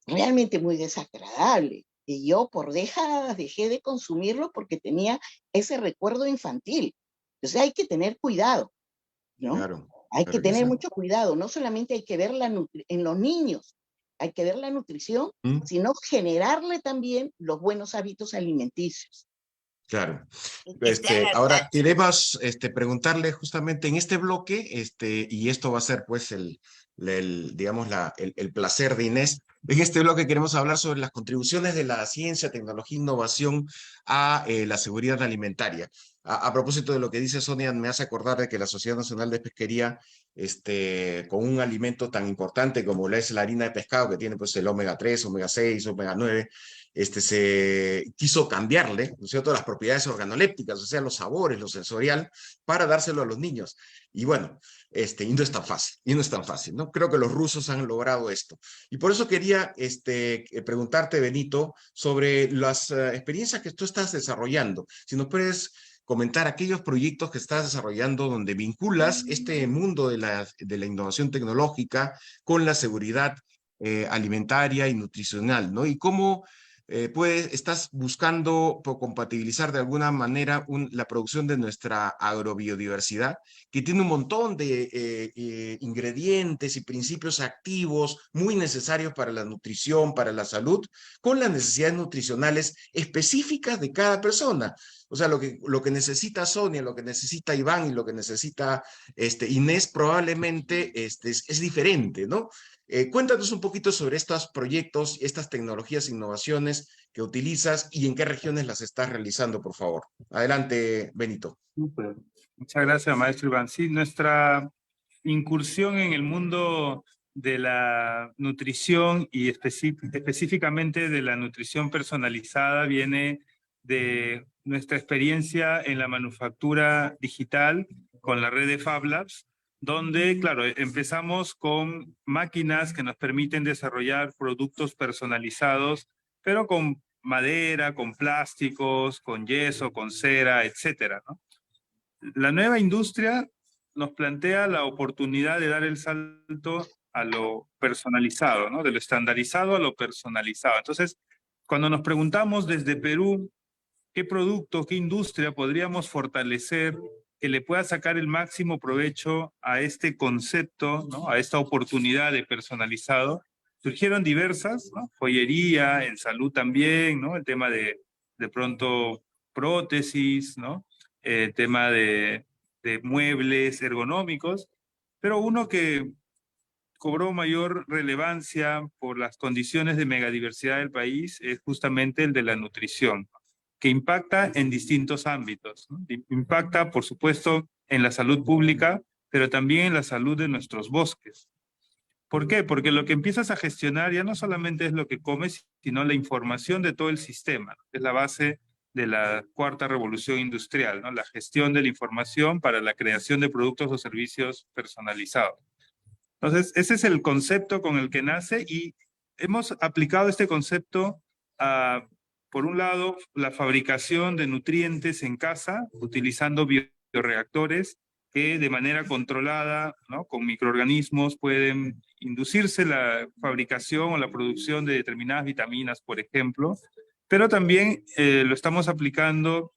realmente muy desagradable. Y yo por décadas dejé de consumirlo porque tenía ese recuerdo infantil. Entonces hay que tener cuidado, ¿no? Claro, Hay que claro que tener sí. mucho cuidado. No solamente hay que ver en los niños, hay que ver la nutrición, sino generarle también los buenos hábitos alimenticios. Claro. Estar al Ahora tanto. queremos preguntarle justamente en este bloque, y esto va a ser pues digamos, el placer de Inés. En este bloque queremos hablar sobre las contribuciones de la ciencia, tecnología e innovación a la seguridad alimentaria. A propósito de lo que dice Sonia, me hace acordar de que la Sociedad Nacional de Pesquería, con un alimento tan importante como es la harina de pescado, que tiene pues el omega 3, omega 6, omega 9, se quiso cambiarle, ¿no es cierto?, las propiedades organolépticas, o sea, los sabores, lo sensorial, para dárselo a los niños. Y bueno, y no es tan fácil, ¿no? Creo que los rusos han logrado esto. Y por eso quería preguntarte, Benito, sobre las experiencias que tú estás desarrollando. Si nos puedes comentar aquellos proyectos que estás desarrollando donde vinculas este mundo de la innovación tecnológica con la seguridad alimentaria y nutricional, ¿no? Y cómo estás buscando compatibilizar de alguna manera la producción de nuestra agrobiodiversidad, que tiene un montón de ingredientes y principios activos muy necesarios para la nutrición, para la salud, con las necesidades nutricionales específicas de cada persona. O sea, lo que necesita Sonia, lo que necesita Iván y lo que necesita Inés probablemente es diferente, ¿no? Cuéntanos un poquito sobre estos proyectos, estas tecnologías e innovaciones que utilizas y en qué regiones las estás realizando, por favor. Adelante, Benito. Súper. Muchas gracias, maestro Iván. Sí, nuestra incursión en el mundo de la nutrición y específicamente de la nutrición personalizada viene de nuestra experiencia en la manufactura digital con la red de Fab Labs, donde, claro, empezamos con máquinas que nos permiten desarrollar productos personalizados, pero con madera, con plásticos, con yeso, con cera, etcétera, ¿no? La nueva industria nos plantea la oportunidad de dar el salto a lo personalizado, ¿no? De lo estandarizado a lo personalizado. Entonces, cuando nos preguntamos desde Perú qué producto, qué industria podríamos fortalecer que le pueda sacar el máximo provecho a este concepto, ¿no? A esta oportunidad de personalizado, surgieron diversas, ¿no? Joyería, en salud también, ¿no? El tema de pronto prótesis, ¿no? Tema de muebles ergonómicos, pero uno que cobró mayor relevancia por las condiciones de megadiversidad del país es justamente el de la nutrición, que impacta en distintos ámbitos, ¿no? Impacta, por supuesto, en la salud pública, pero también en la salud de nuestros bosques. ¿Por qué? Porque lo que empiezas a gestionar ya no solamente es lo que comes, sino la información de todo el sistema, ¿no? Es la base de la cuarta revolución industrial, ¿no? La gestión de la información para la creación de productos o servicios personalizados. Entonces, ese es el concepto con el que nace y hemos aplicado este concepto a, por un lado, la fabricación de nutrientes en casa, utilizando bioreactores que de manera controlada, ¿no? Con microorganismos pueden inducirse la fabricación o la producción de determinadas vitaminas, por ejemplo, pero también lo estamos aplicando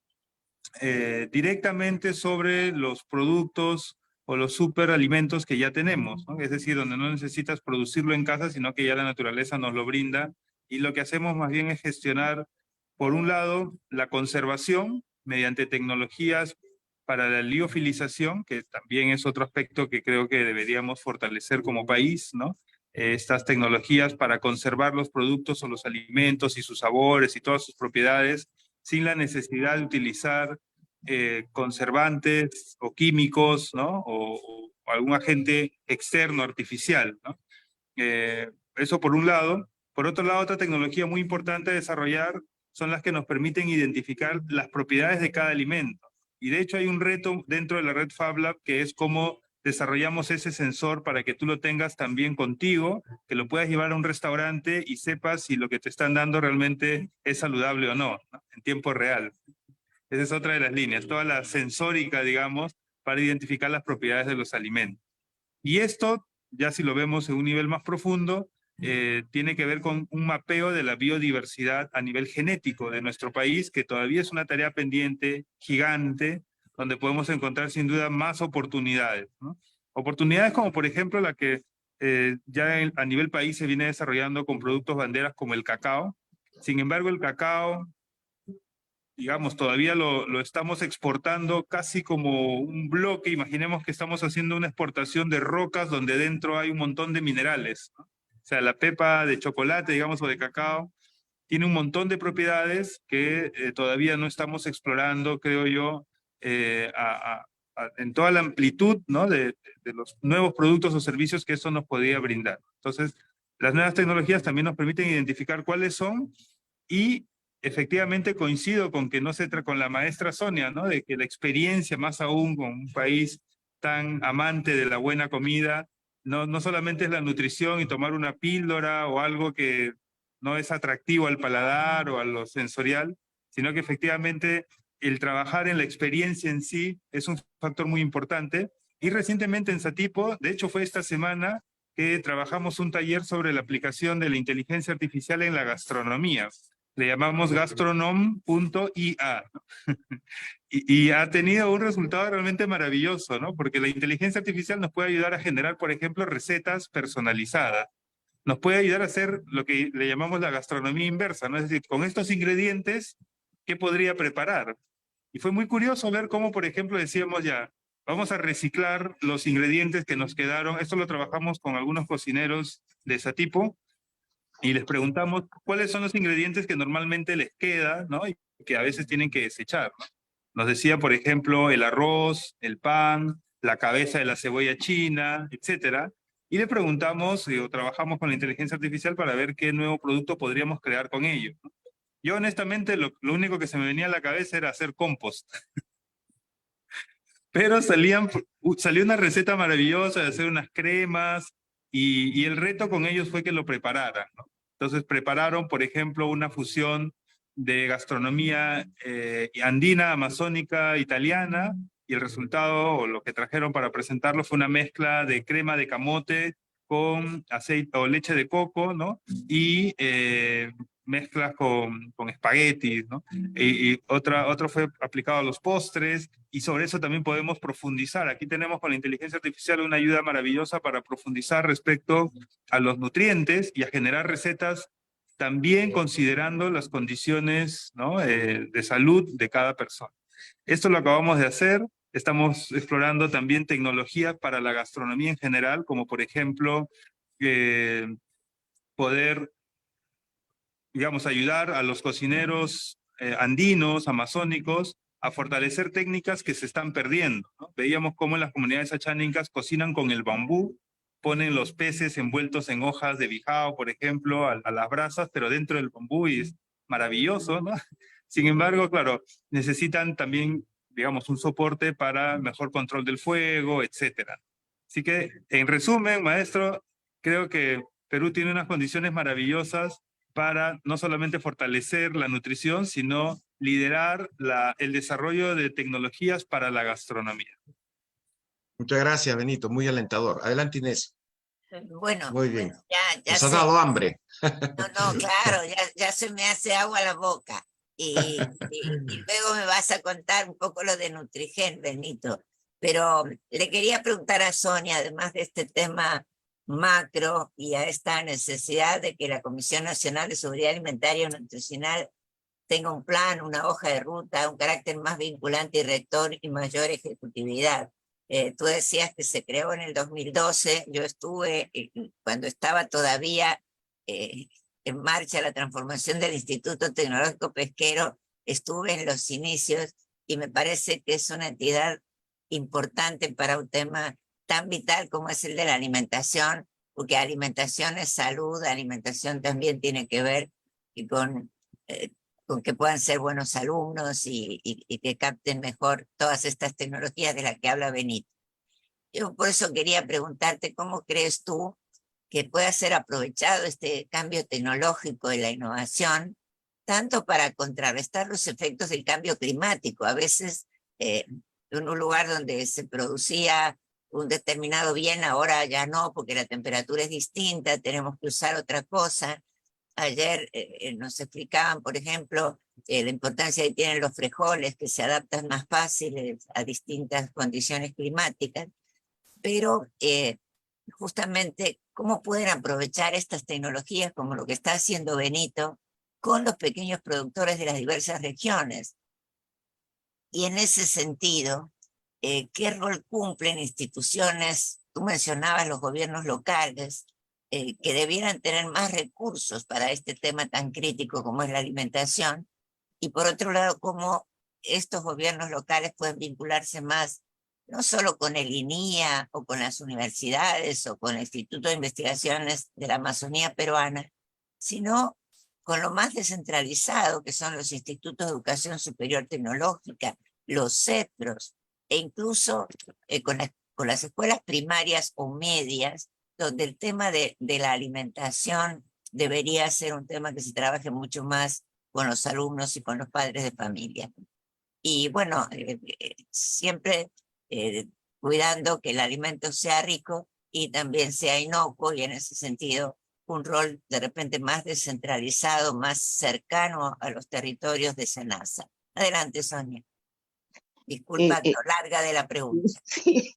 directamente sobre los productos o los superalimentos que ya tenemos, ¿no? Es decir, donde no necesitas producirlo en casa, sino que ya la naturaleza nos lo brinda. Y lo que hacemos más bien es gestionar, por un lado, la conservación mediante tecnologías para la liofilización, que también es otro aspecto que creo que deberíamos fortalecer como país, ¿no? Estas tecnologías para conservar los productos o los alimentos y sus sabores y todas sus propiedades sin la necesidad de utilizar conservantes o químicos, ¿no? O algún agente externo artificial, ¿no? Eso por un lado. Por otro lado, otra tecnología muy importante a desarrollar son las que nos permiten identificar las propiedades de cada alimento. Y de hecho hay un reto dentro de la red Fab Lab que es cómo desarrollamos ese sensor para que tú lo tengas también contigo, que lo puedas llevar a un restaurante y sepas si lo que te están dando realmente es saludable o no, ¿no? En tiempo real. Esa es otra de las líneas, toda la sensórica, digamos, para identificar las propiedades de los alimentos. Y esto, ya si lo vemos en un nivel más profundo, tiene que ver con un mapeo de la biodiversidad a nivel genético de nuestro país, que todavía es una tarea pendiente, gigante, donde podemos encontrar sin duda más oportunidades, ¿no? Oportunidades como por ejemplo la que a nivel país se viene desarrollando con productos banderas como el cacao. Sin embargo, el cacao, digamos, todavía lo estamos exportando casi como un bloque. Imaginemos que estamos haciendo una exportación de rocas donde dentro hay un montón de minerales, ¿no? O sea, la pepa de chocolate, digamos, o de cacao, tiene un montón de propiedades que todavía no estamos explorando, creo yo, en toda la amplitud, ¿no? de los nuevos productos o servicios que eso nos podría brindar. Entonces, las nuevas tecnologías también nos permiten identificar cuáles son y efectivamente coincido con que no se trata con la maestra Sonia, ¿no? De que la experiencia, más aún con un país tan amante de la buena comida, no solamente es la nutrición y tomar una píldora o algo que no es atractivo al paladar o a lo sensorial, sino que efectivamente el trabajar en la experiencia en sí es un factor muy importante. Y recientemente en Satipo, de hecho fue esta semana que trabajamos un taller sobre la aplicación de la inteligencia artificial en la gastronomía. Le llamamos gastronom.ia, ¿no? y ha tenido un resultado realmente maravilloso, ¿no? Porque la inteligencia artificial nos puede ayudar a generar, por ejemplo, recetas personalizadas. Nos puede ayudar a hacer lo que le llamamos la gastronomía inversa, ¿no? Es decir, con estos ingredientes, ¿qué podría preparar? Y fue muy curioso ver cómo, por ejemplo, decíamos ya, vamos a reciclar los ingredientes que nos quedaron. Esto lo trabajamos con algunos cocineros de Satipo, y les preguntamos cuáles son los ingredientes que normalmente les queda, ¿no? Y que a veces tienen que desechar, ¿no? Nos decía, por ejemplo, el arroz, el pan, la cabeza de la cebolla china, etcétera. Y le preguntamos, o trabajamos con la inteligencia artificial para ver qué nuevo producto podríamos crear con ello, ¿no? Yo honestamente lo único que se me venía a la cabeza era hacer compost. Pero salió una receta maravillosa de hacer unas cremas y el reto con ellos fue que lo prepararan, ¿no? Entonces prepararon, por ejemplo, una fusión de gastronomía andina, amazónica, italiana, y el resultado, o lo que trajeron para presentarlo, fue una mezcla de crema de camote con aceite o leche de coco, ¿no? Y mezclas con espaguetis, ¿no? Y otro fue aplicado a los postres, y sobre eso también podemos profundizar. Aquí tenemos con la inteligencia artificial una ayuda maravillosa para profundizar respecto a los nutrientes y a generar recetas también considerando las condiciones, ¿no? De salud de cada persona. Esto lo acabamos de hacer. Estamos explorando también tecnologías para la gastronomía en general, como por ejemplo poder, digamos, ayudar a los cocineros andinos, amazónicos, a fortalecer técnicas que se están perdiendo, ¿no? Veíamos cómo en las comunidades achánicas cocinan con el bambú, ponen los peces envueltos en hojas de bijao, por ejemplo, a las brasas, pero dentro del bambú, y es maravilloso, ¿no? Sin embargo, claro, necesitan también, digamos, un soporte para mejor control del fuego, etcétera. Así que, en resumen, maestro, creo que Perú tiene unas condiciones maravillosas para no solamente fortalecer la nutrición, sino liderar el desarrollo de tecnologías para la gastronomía. Muchas gracias, Benito, muy alentador. Adelante, Inés. Bueno, Muy bien. ya Nos has sé. dado hambre. No, claro, ya se me hace agua la boca. Y luego me vas a contar un poco lo de Nutrigen, Benito. Pero le quería preguntar a Sonia, además de este tema macro y a esta necesidad de que la Comisión Nacional de Seguridad Alimentaria y Nutricional tenga un plan, una hoja de ruta, un carácter más vinculante y rector y mayor ejecutividad. Tú decías que se creó en el 2012, yo estuve cuando estaba todavía en marcha la transformación del Instituto Tecnológico Pesquero, estuve en los inicios y me parece que es una entidad importante para un tema tan vital como es el de la alimentación, porque alimentación es salud, alimentación también tiene que ver con que puedan ser buenos alumnos y que capten mejor todas estas tecnologías de las que habla Benito. Yo por eso quería preguntarte, ¿cómo crees tú que pueda ser aprovechado este cambio tecnológico y la innovación, tanto para contrarrestar los efectos del cambio climático? A veces en un lugar donde se producía un determinado bien, ahora ya no, porque la temperatura es distinta, tenemos que usar otra cosa. Ayer nos explicaban, por ejemplo, la importancia que tienen los frijoles, que se adaptan más fáciles a distintas condiciones climáticas, pero justamente cómo pueden aprovechar estas tecnologías como lo que está haciendo Benito con los pequeños productores de las diversas regiones. Y en ese sentido, ¿qué rol cumplen instituciones? Tú mencionabas los gobiernos locales, que debieran tener más recursos para este tema tan crítico como es la alimentación, y por otro lado, cómo estos gobiernos locales pueden vincularse más, no solo con el INIA o con las universidades o con el Instituto de Investigaciones de la Amazonía Peruana, sino con lo más descentralizado, que son los institutos de educación superior tecnológica, los CEPROS, e incluso con las escuelas primarias o medias, donde el tema de la alimentación debería ser un tema que se trabaje mucho más con los alumnos y con los padres de familia. Y bueno, siempre cuidando que el alimento sea rico y también sea inocuo, y en ese sentido un rol de repente más descentralizado, más cercano a los territorios de SENASA. Adelante, Sonia. Disculpa lo larga de la pregunta. Sí,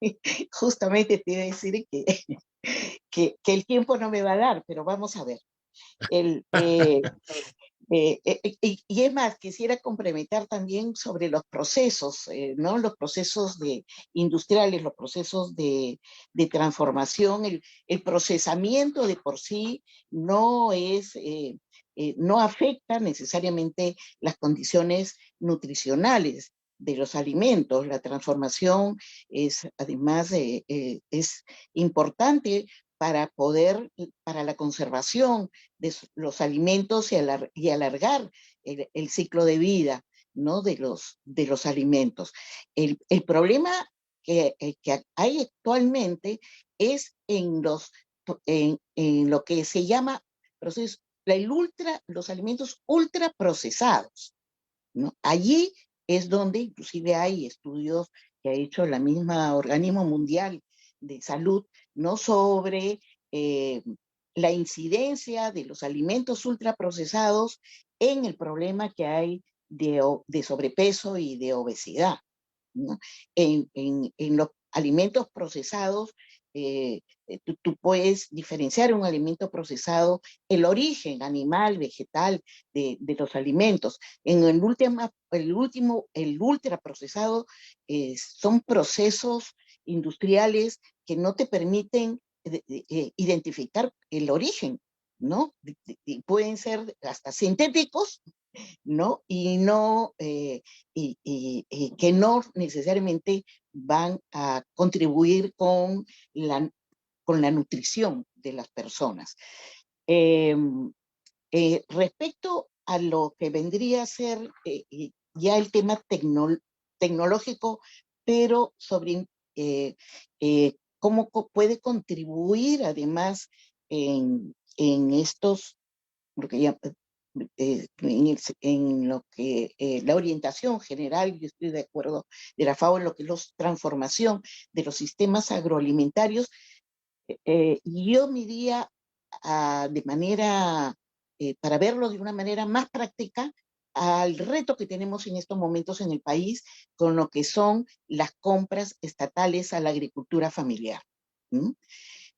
justamente te iba a decir que el tiempo no me va a dar, pero vamos a ver. Y es más, quisiera complementar también sobre los procesos, ¿no? Los procesos industriales, los procesos de transformación, el procesamiento de por sí no no afecta necesariamente las condiciones nutricionales. de los alimentos. La transformación es, además, es importante para la conservación de los alimentos y alargar el ciclo de vida, ¿no? de los alimentos. El problema que hay actualmente es en lo que se llama procesos, los alimentos ultraprocesados, ¿no? Allí es donde inclusive hay estudios que ha hecho la misma Organismo Mundial de Salud, ¿no? Sobre la incidencia de los alimentos ultraprocesados en el problema que hay de sobrepeso y de obesidad, ¿no? En los alimentos procesados, tú puedes diferenciar un alimento procesado, el origen animal, vegetal de los alimentos. En el ultraprocesado son procesos industriales que no te permiten identificar el origen, ¿no? Pueden ser hasta sintéticos, ¿no? Y que no necesariamente van a contribuir con la nutrición de las personas. Respecto a lo que vendría a ser ya el tema tecnológico, pero sobre cómo puede contribuir además en estos, lo que ya, en lo que la orientación general, yo estoy de acuerdo de la FAO en lo que es la transformación de los sistemas agroalimentarios. Yo me iría de manera, para verlo de una manera más práctica, al reto que tenemos en estos momentos en el país con lo que son las compras estatales a la agricultura familiar.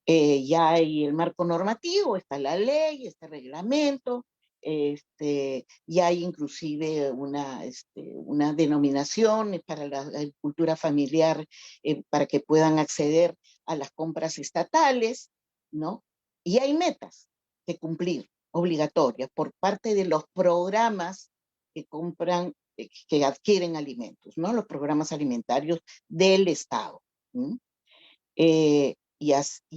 Ya hay el marco normativo, está la ley, está el reglamento, ya hay inclusive una denominación para la agricultura familiar para que puedan acceder a las compras estatales, ¿no? Y hay metas que cumplir, obligatorias, por parte de los programas que compran, que adquieren alimentos, ¿no? Los programas alimentarios del Estado. Y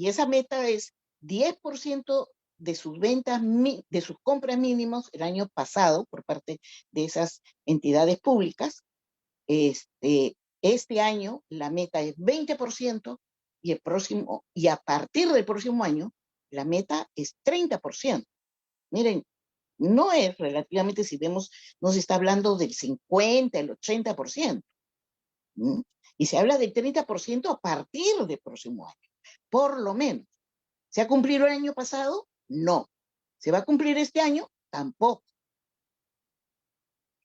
esa meta es 10% de sus ventas, de sus compras mínimos el año pasado por parte de esas entidades públicas. Este año la meta es 20% y a partir del próximo año la meta es 30%. Miren, no es relativamente, si vemos, no se está hablando del 50, el 80%. Y se habla del 30% a partir del próximo año, por lo menos. ¿Se ha cumplido el año pasado? No. ¿Se va a cumplir este año? Tampoco.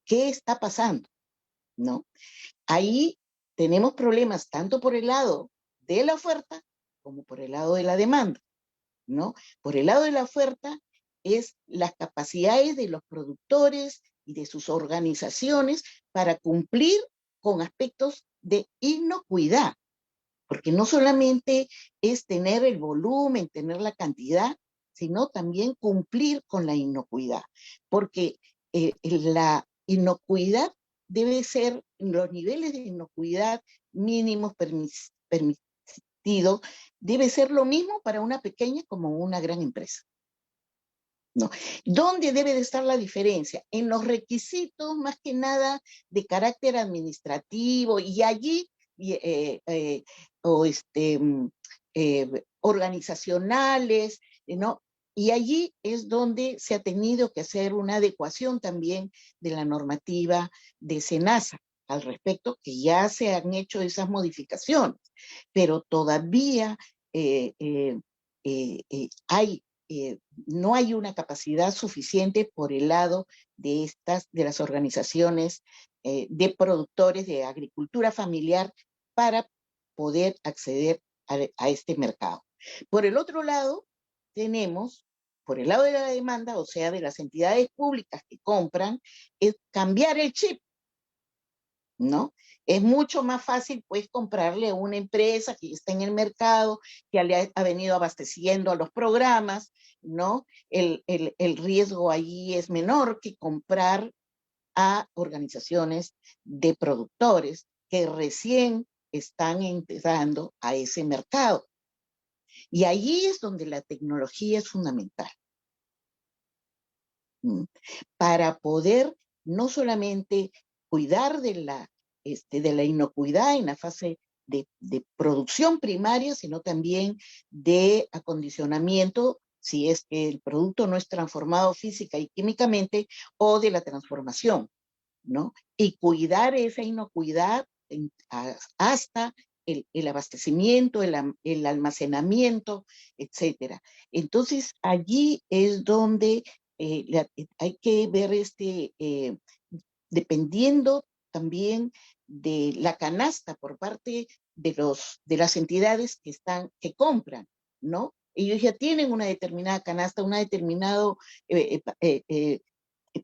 ¿Qué está pasando? ¿No? Ahí tenemos problemas tanto por el lado de la oferta como por el lado de la demanda, ¿no? Por el lado de la oferta es las capacidades de los productores y de sus organizaciones para cumplir con aspectos de inocuidad, porque no solamente es tener el volumen, tener la cantidad, sino también cumplir con la inocuidad, porque la inocuidad debe ser, los niveles de inocuidad mínimos permitidos, debe ser lo mismo para una pequeña como una gran empresa. No. ¿Dónde debe de estar la diferencia? En los requisitos, más que nada, de carácter administrativo, y allí, organizacionales, ¿no? Y allí es donde se ha tenido que hacer una adecuación también de la normativa de SENASA al respecto, que ya se han hecho esas modificaciones, pero todavía no hay una capacidad suficiente por el lado de las organizaciones de productores de agricultura familiar para poder acceder a este mercado. Por el otro lado, tenemos, por el lado de la demanda, o sea, de las entidades públicas que compran, es cambiar el chip, ¿no? Es mucho más fácil, pues, comprarle a una empresa que está en el mercado, que ha venido abasteciendo a los programas, ¿no? El riesgo allí es menor que comprar a organizaciones de productores que recién están entrando a ese mercado. Y allí es donde la tecnología es fundamental. Para poder no solamente cuidar de la inocuidad en la fase de producción primaria, sino también de acondicionamiento, si es que el producto no es transformado física y químicamente, o de la transformación, ¿no? Y cuidar esa inocuidad hasta el abastecimiento, el almacenamiento, etcétera. Entonces, allí es donde hay que ver dependiendo también de la canasta por parte de las entidades que compran, ¿no? Ellos ya tienen una determinada canasta, una determinado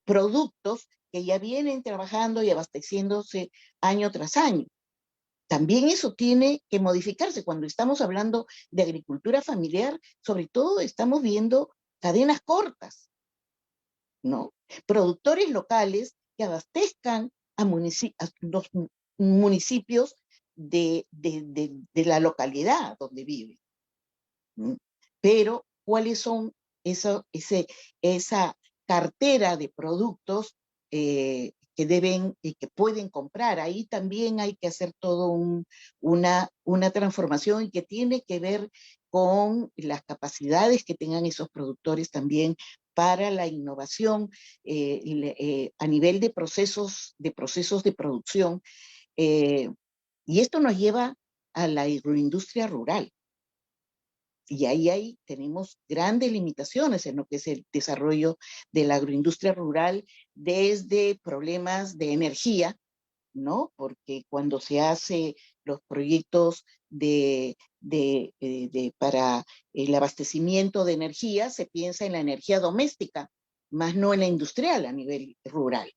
productos que ya vienen trabajando y abasteciéndose año tras año. También eso tiene que modificarse. Cuando estamos hablando de agricultura familiar, sobre todo estamos viendo cadenas cortas, ¿no? Productores locales que abastezcan a los municipios de la localidad donde viven. ¿No? Pero, ¿cuáles son esa cartera de productos que deben y que pueden comprar? Ahí también hay que hacer todo una transformación y que tiene que ver con las capacidades que tengan esos productores también para la innovación a nivel de procesos de producción. Y esto nos lleva a la agroindustria rural. Y ahí tenemos grandes limitaciones en lo que es el desarrollo de la agroindustria rural, desde problemas de energía, ¿no? Porque cuando se hace los proyectos para el abastecimiento de energía, se piensa en la energía doméstica, más no en la industrial a nivel rural,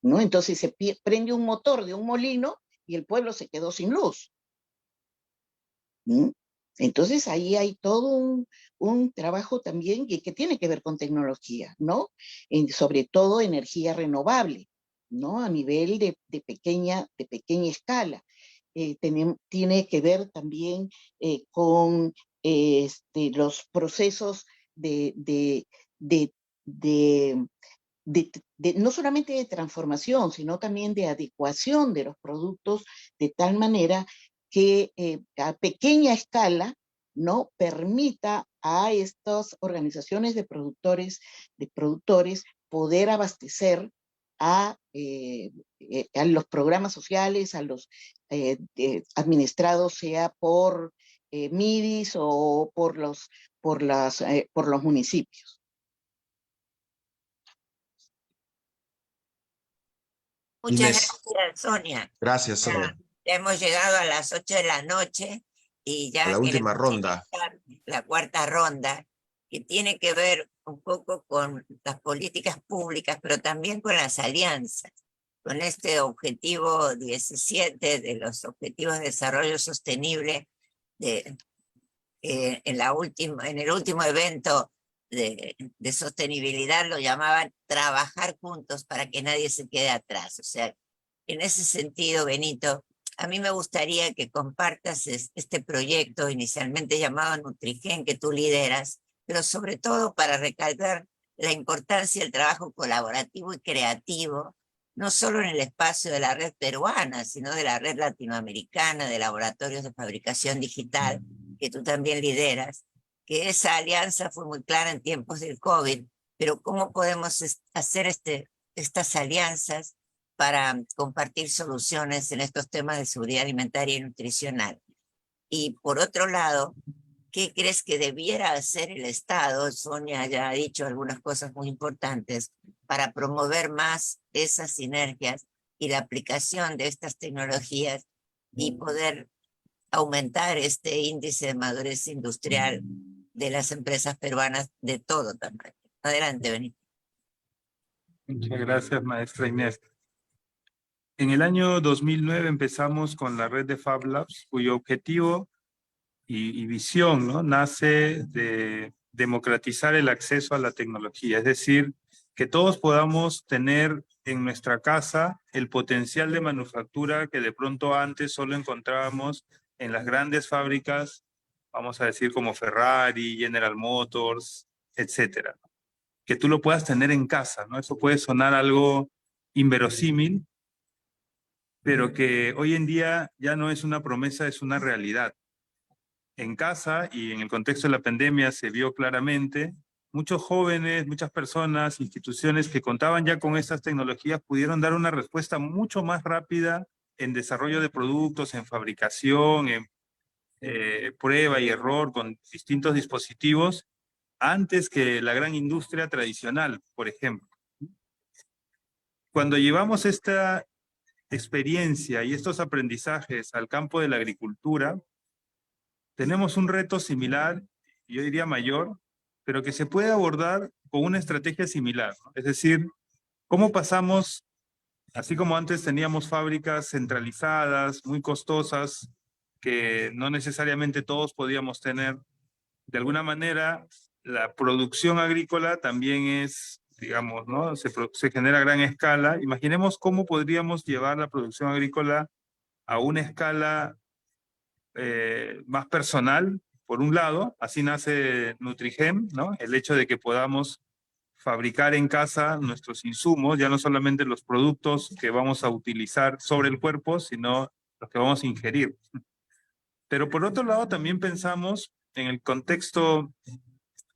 ¿no? Entonces se prende un motor de un molino y el pueblo se quedó sin luz. ¿Mm? Entonces ahí hay todo un trabajo también que tiene que ver con tecnología, ¿no? Sobre todo energía renovable, ¿no? A nivel de pequeña escala. Tiene que ver también con los procesos no solamente de transformación, sino también de adecuación de los productos de tal manera que a pequeña escala no permita a estas organizaciones de productores poder abastecer a los programas sociales, a los administrados sea por MIDIS o por los municipios. Muchas Inés. gracias, Sonia. Gracias, Sonia. Ya hemos llegado a las 8 de la noche y A ya la última queremos ronda. iniciar la cuarta ronda, que tiene que ver un poco con las políticas públicas, pero también con las alianzas, con este objetivo 17 de los Objetivos de Desarrollo Sostenible en el último evento de sostenibilidad lo llamaban trabajar juntos para que nadie se quede atrás. O sea, en ese sentido, Benito, a mí me gustaría que compartas este proyecto inicialmente llamado Nutrigen que tú lideras, pero sobre todo para recalcar la importancia del trabajo colaborativo y creativo, no solo en el espacio de la red peruana, sino de la red latinoamericana de laboratorios de fabricación digital, que tú también lideras, que esa alianza fue muy clara en tiempos del COVID, pero ¿cómo podemos hacer estas alianzas para compartir soluciones en estos temas de seguridad alimentaria y nutricional? Y por otro lado, ¿qué crees que debiera hacer el Estado? Sonia ya ha dicho algunas cosas muy importantes para promover más esas sinergias y la aplicación de estas tecnologías y poder aumentar este índice de madurez industrial de las empresas peruanas de todo tamaño. Adelante, Benito. Muchas gracias, maestra Inés. En el año 2009 empezamos con la red de Fab Labs, cuyo objetivo y visión, ¿no?, nace de democratizar el acceso a la tecnología, es decir, que todos podamos tener en nuestra casa el potencial de manufactura que de pronto antes solo encontrábamos en las grandes fábricas, vamos a decir como Ferrari, General Motors, etcétera. Que tú lo puedas tener en casa, ¿no? Eso puede sonar algo inverosímil, pero que hoy en día ya no es una promesa, es una realidad. En casa y en el contexto de la pandemia se vio claramente, muchos jóvenes, muchas personas, instituciones que contaban ya con estas tecnologías pudieron dar una respuesta mucho más rápida en desarrollo de productos, en fabricación, en prueba y error con distintos dispositivos, antes que la gran industria tradicional, por ejemplo. Cuando llevamos esta experiencia y estos aprendizajes al campo de la agricultura, tenemos un reto similar, yo diría mayor, pero que se puede abordar con una estrategia similar, ¿no? Es decir, ¿cómo pasamos, así como antes teníamos fábricas centralizadas, muy costosas, que no necesariamente todos podíamos tener? De alguna manera, la producción agrícola también es, digamos, ¿no? Se genera a gran escala. Imaginemos cómo podríamos llevar la producción agrícola a una escala más personal, por un lado. Así nace Nutrigem, ¿no? El hecho de que podamos fabricar en casa nuestros insumos, ya no solamente los productos que vamos a utilizar sobre el cuerpo, sino los que vamos a ingerir. Pero por otro lado, también pensamos en el contexto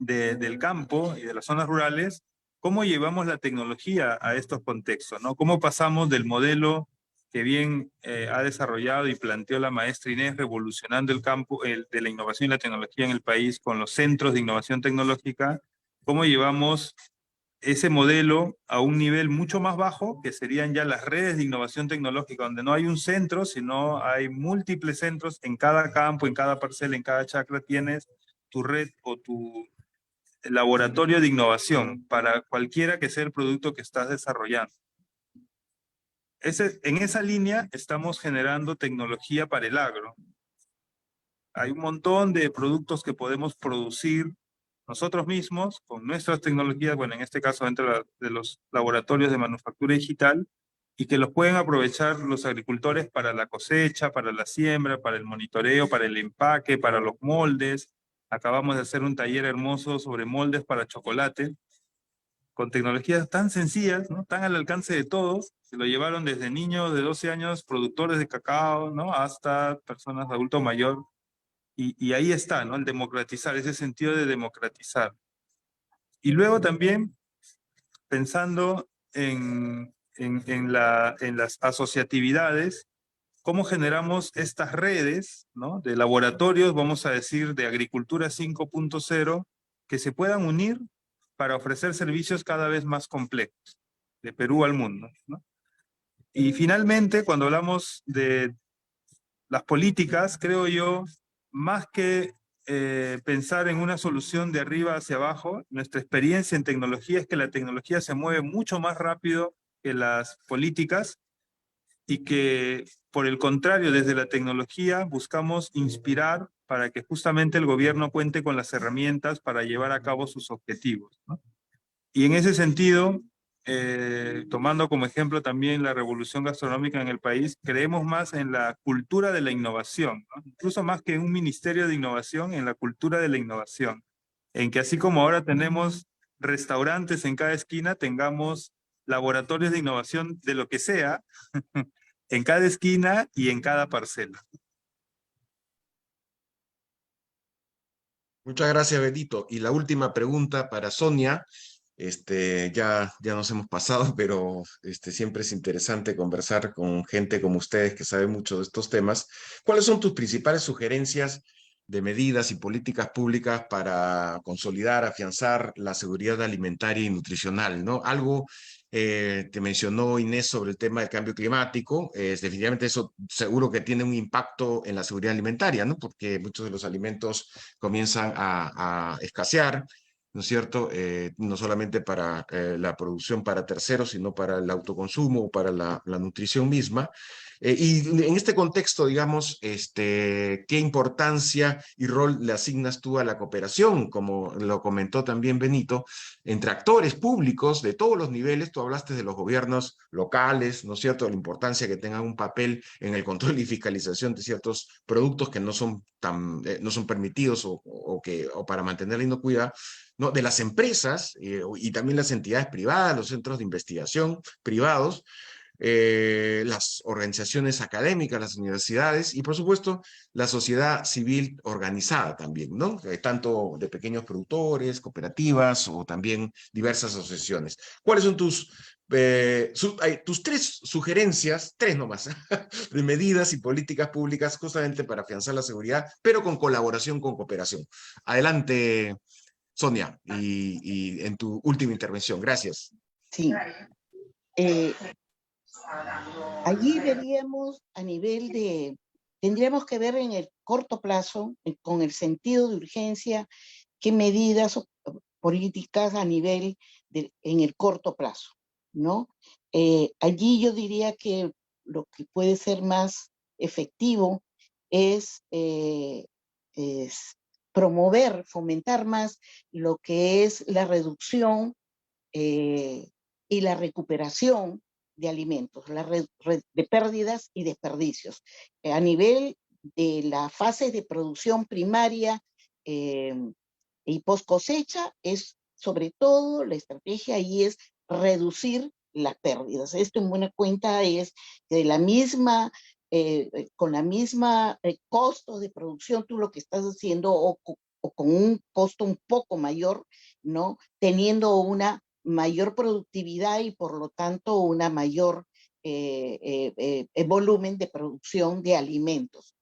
del campo y de las zonas rurales, cómo llevamos la tecnología a estos contextos, ¿no? Cómo pasamos del modelo que bien ha desarrollado y planteó la maestra Inés, revolucionando el campo de la innovación y la tecnología en el país con los centros de innovación tecnológica, cómo llevamos ese modelo a un nivel mucho más bajo, que serían ya las redes de innovación tecnológica, donde no hay un centro, sino hay múltiples centros en cada campo, en cada parcela, en cada chacra tienes tu red o tu laboratorio de innovación para cualquiera que sea el producto que estás desarrollando. En esa línea estamos generando tecnología para el agro. Hay un montón de productos que podemos producir nosotros mismos con nuestras tecnologías, bueno, en este caso dentro de los laboratorios de manufactura digital, y que los pueden aprovechar los agricultores para la cosecha, para la siembra, para el monitoreo, para el empaque, para los moldes. Acabamos de hacer un taller hermoso sobre moldes para chocolate, con tecnologías tan sencillas, ¿no? Tan al alcance de todos. Se lo llevaron desde niños de 12 años, productores de cacao, ¿no? Hasta personas de adulto mayor. Y ahí está, ¿no? El democratizar, ese sentido de democratizar. Y luego también pensando en las asociatividades, cómo generamos estas redes, ¿no? De laboratorios, vamos a decir, de agricultura 5.0, que se puedan unir para ofrecer servicios cada vez más complejos, de Perú al mundo, ¿no? Y finalmente, cuando hablamos de las políticas, creo yo, más que pensar en una solución de arriba hacia abajo, nuestra experiencia en tecnología es que la tecnología se mueve mucho más rápido que las políticas y que, por el contrario, desde la tecnología buscamos inspirar para que justamente el gobierno cuente con las herramientas para llevar a cabo sus objetivos, ¿no? Y en ese sentido, tomando como ejemplo también la revolución gastronómica en el país, creemos más en la cultura de la innovación, ¿no? Incluso más que en un ministerio de innovación, en la cultura de la innovación, en que así como ahora tenemos restaurantes en cada esquina, tengamos laboratorios de innovación de lo que sea, en cada esquina y en cada parcela. Muchas gracias, Benito. Y la última pregunta para Sonia. Ya nos hemos pasado, pero siempre es interesante conversar con gente como ustedes que sabe mucho de estos temas. ¿Cuáles son tus principales sugerencias de medidas y políticas públicas para consolidar, afianzar la seguridad alimentaria y nutricional, ¿no? Algo te mencionó Inés sobre el tema del cambio climático. Definitivamente eso seguro que tiene un impacto en la seguridad alimentaria, ¿no? Porque muchos de los alimentos comienzan a escasear, ¿no es cierto? No solamente para la producción para terceros, sino para el autoconsumo o para la nutrición misma. Y en este contexto, digamos, ¿qué importancia y rol le asignas tú a la cooperación? Como lo comentó también Benito, entre actores públicos de todos los niveles. Tú hablaste de los gobiernos locales, ¿no es cierto?, la importancia que tengan un papel en el control y fiscalización de ciertos productos que no son, no son permitidos o para mantener la inocuidad, ¿no?, de las empresas y también las entidades privadas, los centros de investigación privados, las organizaciones académicas, las universidades y, por supuesto, la sociedad civil organizada también, ¿no? Tanto de pequeños productores, cooperativas o también diversas asociaciones. ¿Cuáles son tus tres sugerencias, tres nomás, de medidas y políticas públicas justamente para afianzar la seguridad, pero con colaboración, con cooperación? Adelante, Sonia, y en tu última intervención. Gracias. Sí. Allí veríamos a nivel de, tendríamos que ver en el corto plazo, con el sentido de urgencia, qué medidas políticas a nivel en el corto plazo, ¿no? Allí yo diría que lo que puede ser más efectivo es promover, fomentar más lo que es la reducción y la recuperación de alimentos, la red de pérdidas y desperdicios. A nivel de la fase de producción primaria y post cosecha, es sobre todo la estrategia ahí es reducir las pérdidas. Esto en buena cuenta es de la misma, con la misma costo de producción, tú lo que estás haciendo o con un costo un poco mayor, ¿no? Teniendo una mayor productividad y por lo tanto una mayor volumen de producción de alimentos.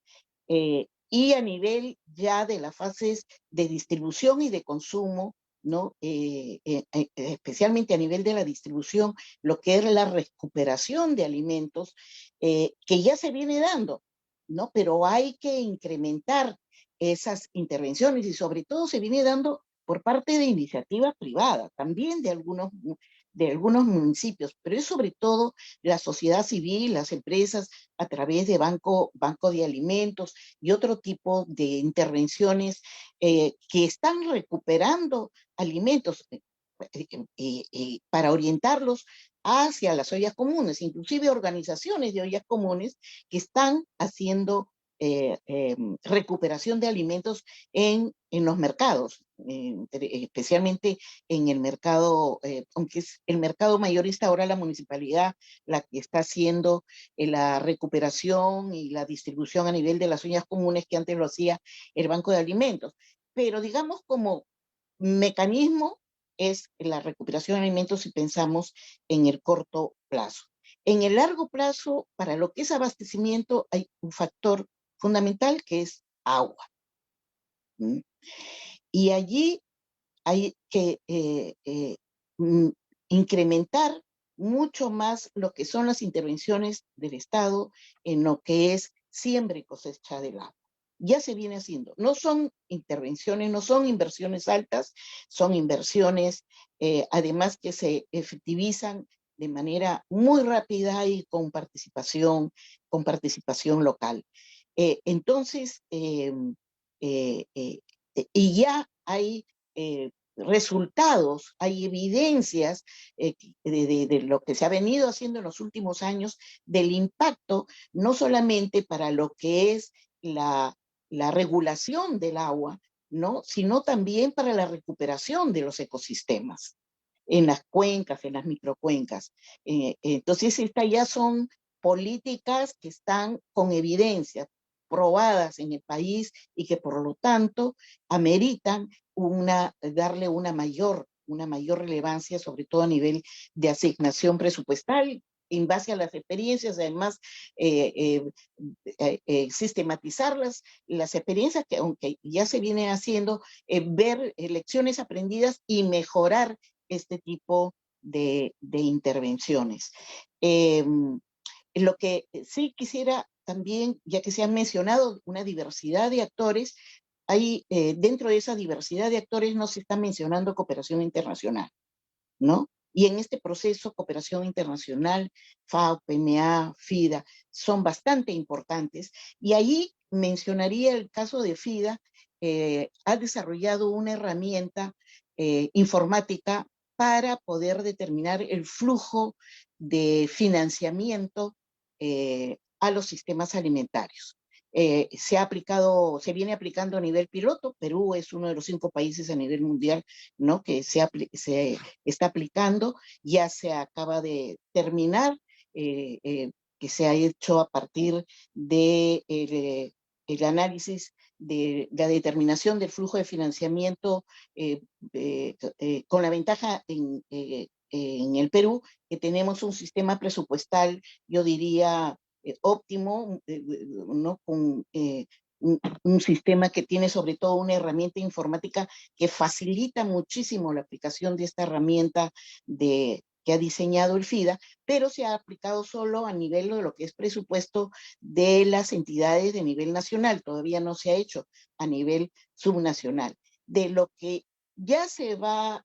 Y a nivel ya de las fases de distribución y de consumo, ¿no? Especialmente a nivel de la distribución, lo que es la recuperación de alimentos, que ya se viene dando, ¿no? Pero hay que incrementar esas intervenciones y sobre todo se viene dando por parte de iniciativas privadas, también de algunos municipios, pero es sobre todo la sociedad civil, las empresas a través de banco de alimentos y otro tipo de intervenciones que están recuperando alimentos para orientarlos hacia las ollas comunes, inclusive organizaciones de ollas comunes que están haciendo recuperación de alimentos en los mercados, especialmente en el mercado, aunque es el mercado mayorista, ahora la municipalidad la que está haciendo la recuperación y la distribución a nivel de las ollas comunes que antes lo hacía el Banco de Alimentos. Pero digamos como mecanismo es la recuperación de alimentos si pensamos en el corto plazo. En el largo plazo, para lo que es abastecimiento, hay un factor fundamental que es agua. Y allí hay que incrementar mucho más lo que son las intervenciones del Estado en lo que es siembra y cosecha del agua. Ya se viene haciendo. No son intervenciones, no son inversiones altas, son inversiones además que se efectivizan de manera muy rápida y con participación local. Entonces, y ya hay resultados, hay evidencias de lo que se ha venido haciendo en los últimos años, del impacto, no solamente para lo que es la regulación del agua, ¿no? Sino también para la recuperación de los ecosistemas en las cuencas, en las microcuencas. Entonces, estas ya son políticas que están con evidencia, probadas en el país y que por lo tanto ameritan darle una mayor relevancia, sobre todo a nivel de asignación presupuestal, en base a las experiencias, además sistematizar las experiencias que aunque ya se viene haciendo, ver lecciones aprendidas y mejorar este tipo de intervenciones. Lo que sí quisiera también, ya que se han mencionado una diversidad de actores, hay dentro de esa diversidad de actores no se está mencionando cooperación internacional, ¿no? Y en este proceso, cooperación internacional, FAO, PMA, FIDA, son bastante importantes. Y ahí mencionaría el caso de FIDA, ha desarrollado una herramienta informática para poder determinar el flujo de financiamiento a los sistemas alimentarios. Se viene aplicando a nivel piloto. Perú es uno de los 5 países a nivel mundial, ¿no?, que se está aplicando. Ya se acaba de terminar, que se ha hecho a partir de el análisis de la determinación del flujo de financiamiento, con la ventaja en el Perú, que tenemos un sistema presupuestal, yo diría, óptimo, ¿no?, con un sistema que tiene sobre todo una herramienta informática que facilita muchísimo la aplicación de esta herramienta que ha diseñado el FIDA, pero se ha aplicado solo a nivel de lo que es presupuesto de las entidades de nivel nacional. Todavía no se ha hecho a nivel subnacional. De lo que ya se ha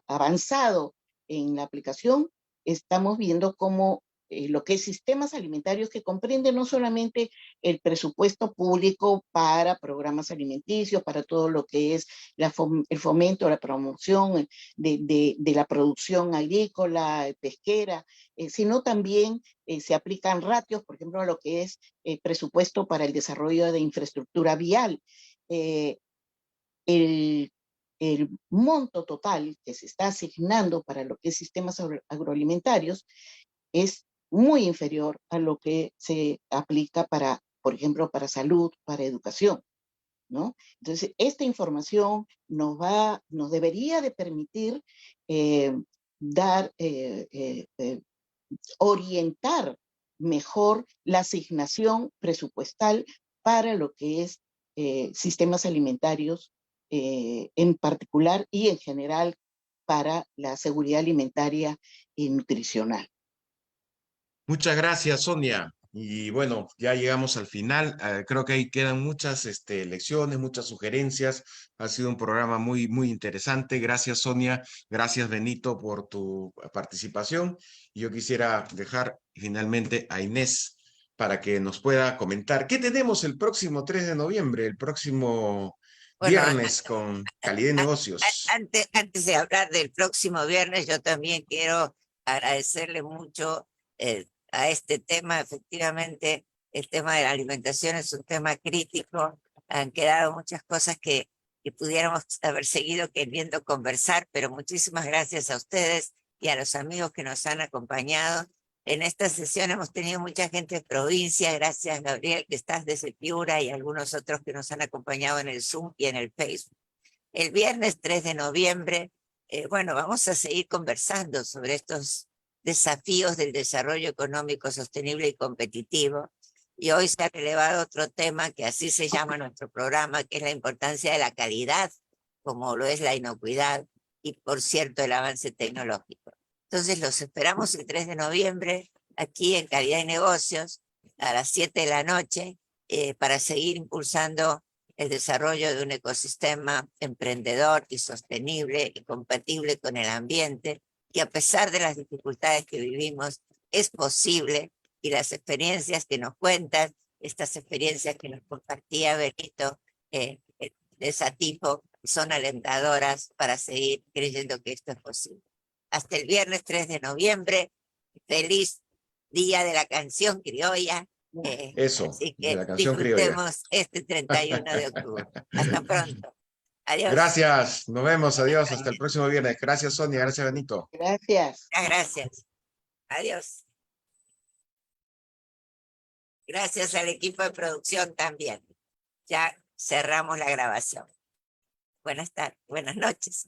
avanzado en la aplicación, estamos viendo cómo lo que es sistemas alimentarios, que comprende no solamente el presupuesto público para programas alimenticios, para todo lo que es el fomento, la promoción de la producción agrícola, pesquera, sino también se aplican ratios, por ejemplo, a lo que es presupuesto para el desarrollo de infraestructura vial. El monto total que se está asignando para lo que es sistemas agroalimentarios es muy inferior a lo que se aplica para, por ejemplo, para salud, para educación, ¿no? Entonces, esta información nos debería de permitir orientar mejor la asignación presupuestal para lo que es sistemas alimentarios en particular, y en general para la seguridad alimentaria y nutricional. Muchas gracias, Sonia. Y bueno, ya llegamos al final. Creo que ahí quedan muchas lecciones, muchas sugerencias. Ha sido un programa muy, muy interesante. Gracias, Sonia. Gracias, Benito, por tu participación. Y yo quisiera dejar finalmente a Inés para que nos pueda comentar qué tenemos el próximo 3 de noviembre, el próximo Bueno, viernes con Calidad de Negocios. antes de hablar del próximo viernes, yo también quiero agradecerle mucho a este tema. Efectivamente, el tema de la alimentación es un tema crítico. Han quedado muchas cosas que pudiéramos haber seguido queriendo conversar, pero muchísimas gracias a ustedes y a los amigos que nos han acompañado. En esta sesión hemos tenido mucha gente de provincia. Gracias, Gabriel, que estás desde Piura, y algunos otros que nos han acompañado en el Zoom y en el Facebook. El viernes 3 de noviembre, bueno, vamos a seguir conversando sobre estos desafíos del desarrollo económico sostenible y competitivo. Y hoy se ha relevado otro tema, que así se llama nuestro programa, que es la importancia de la calidad, como lo es la inocuidad y, por cierto, el avance tecnológico. Entonces los esperamos el 3 de noviembre aquí en Calidad de Negocios a las 7 de la noche para seguir impulsando el desarrollo de un ecosistema emprendedor y sostenible y compatible con el ambiente, que a pesar de las dificultades que vivimos es posible, y las experiencias que nos cuentan, estas experiencias que nos compartía Benito de ese tipo, son alentadoras para seguir creyendo que esto es posible. Hasta el viernes 3 de noviembre, feliz Día de la Canción Criolla. Eso, Así de que la canción criolla. disfrutemos este 31 de octubre. Hasta pronto. Adiós. Gracias, nos vemos, adiós, hasta el próximo viernes. Gracias, Sonia, gracias, Benito. Gracias. Gracias. Adiós. Gracias al equipo de producción también. Ya cerramos la grabación. Buenas tardes, buenas noches.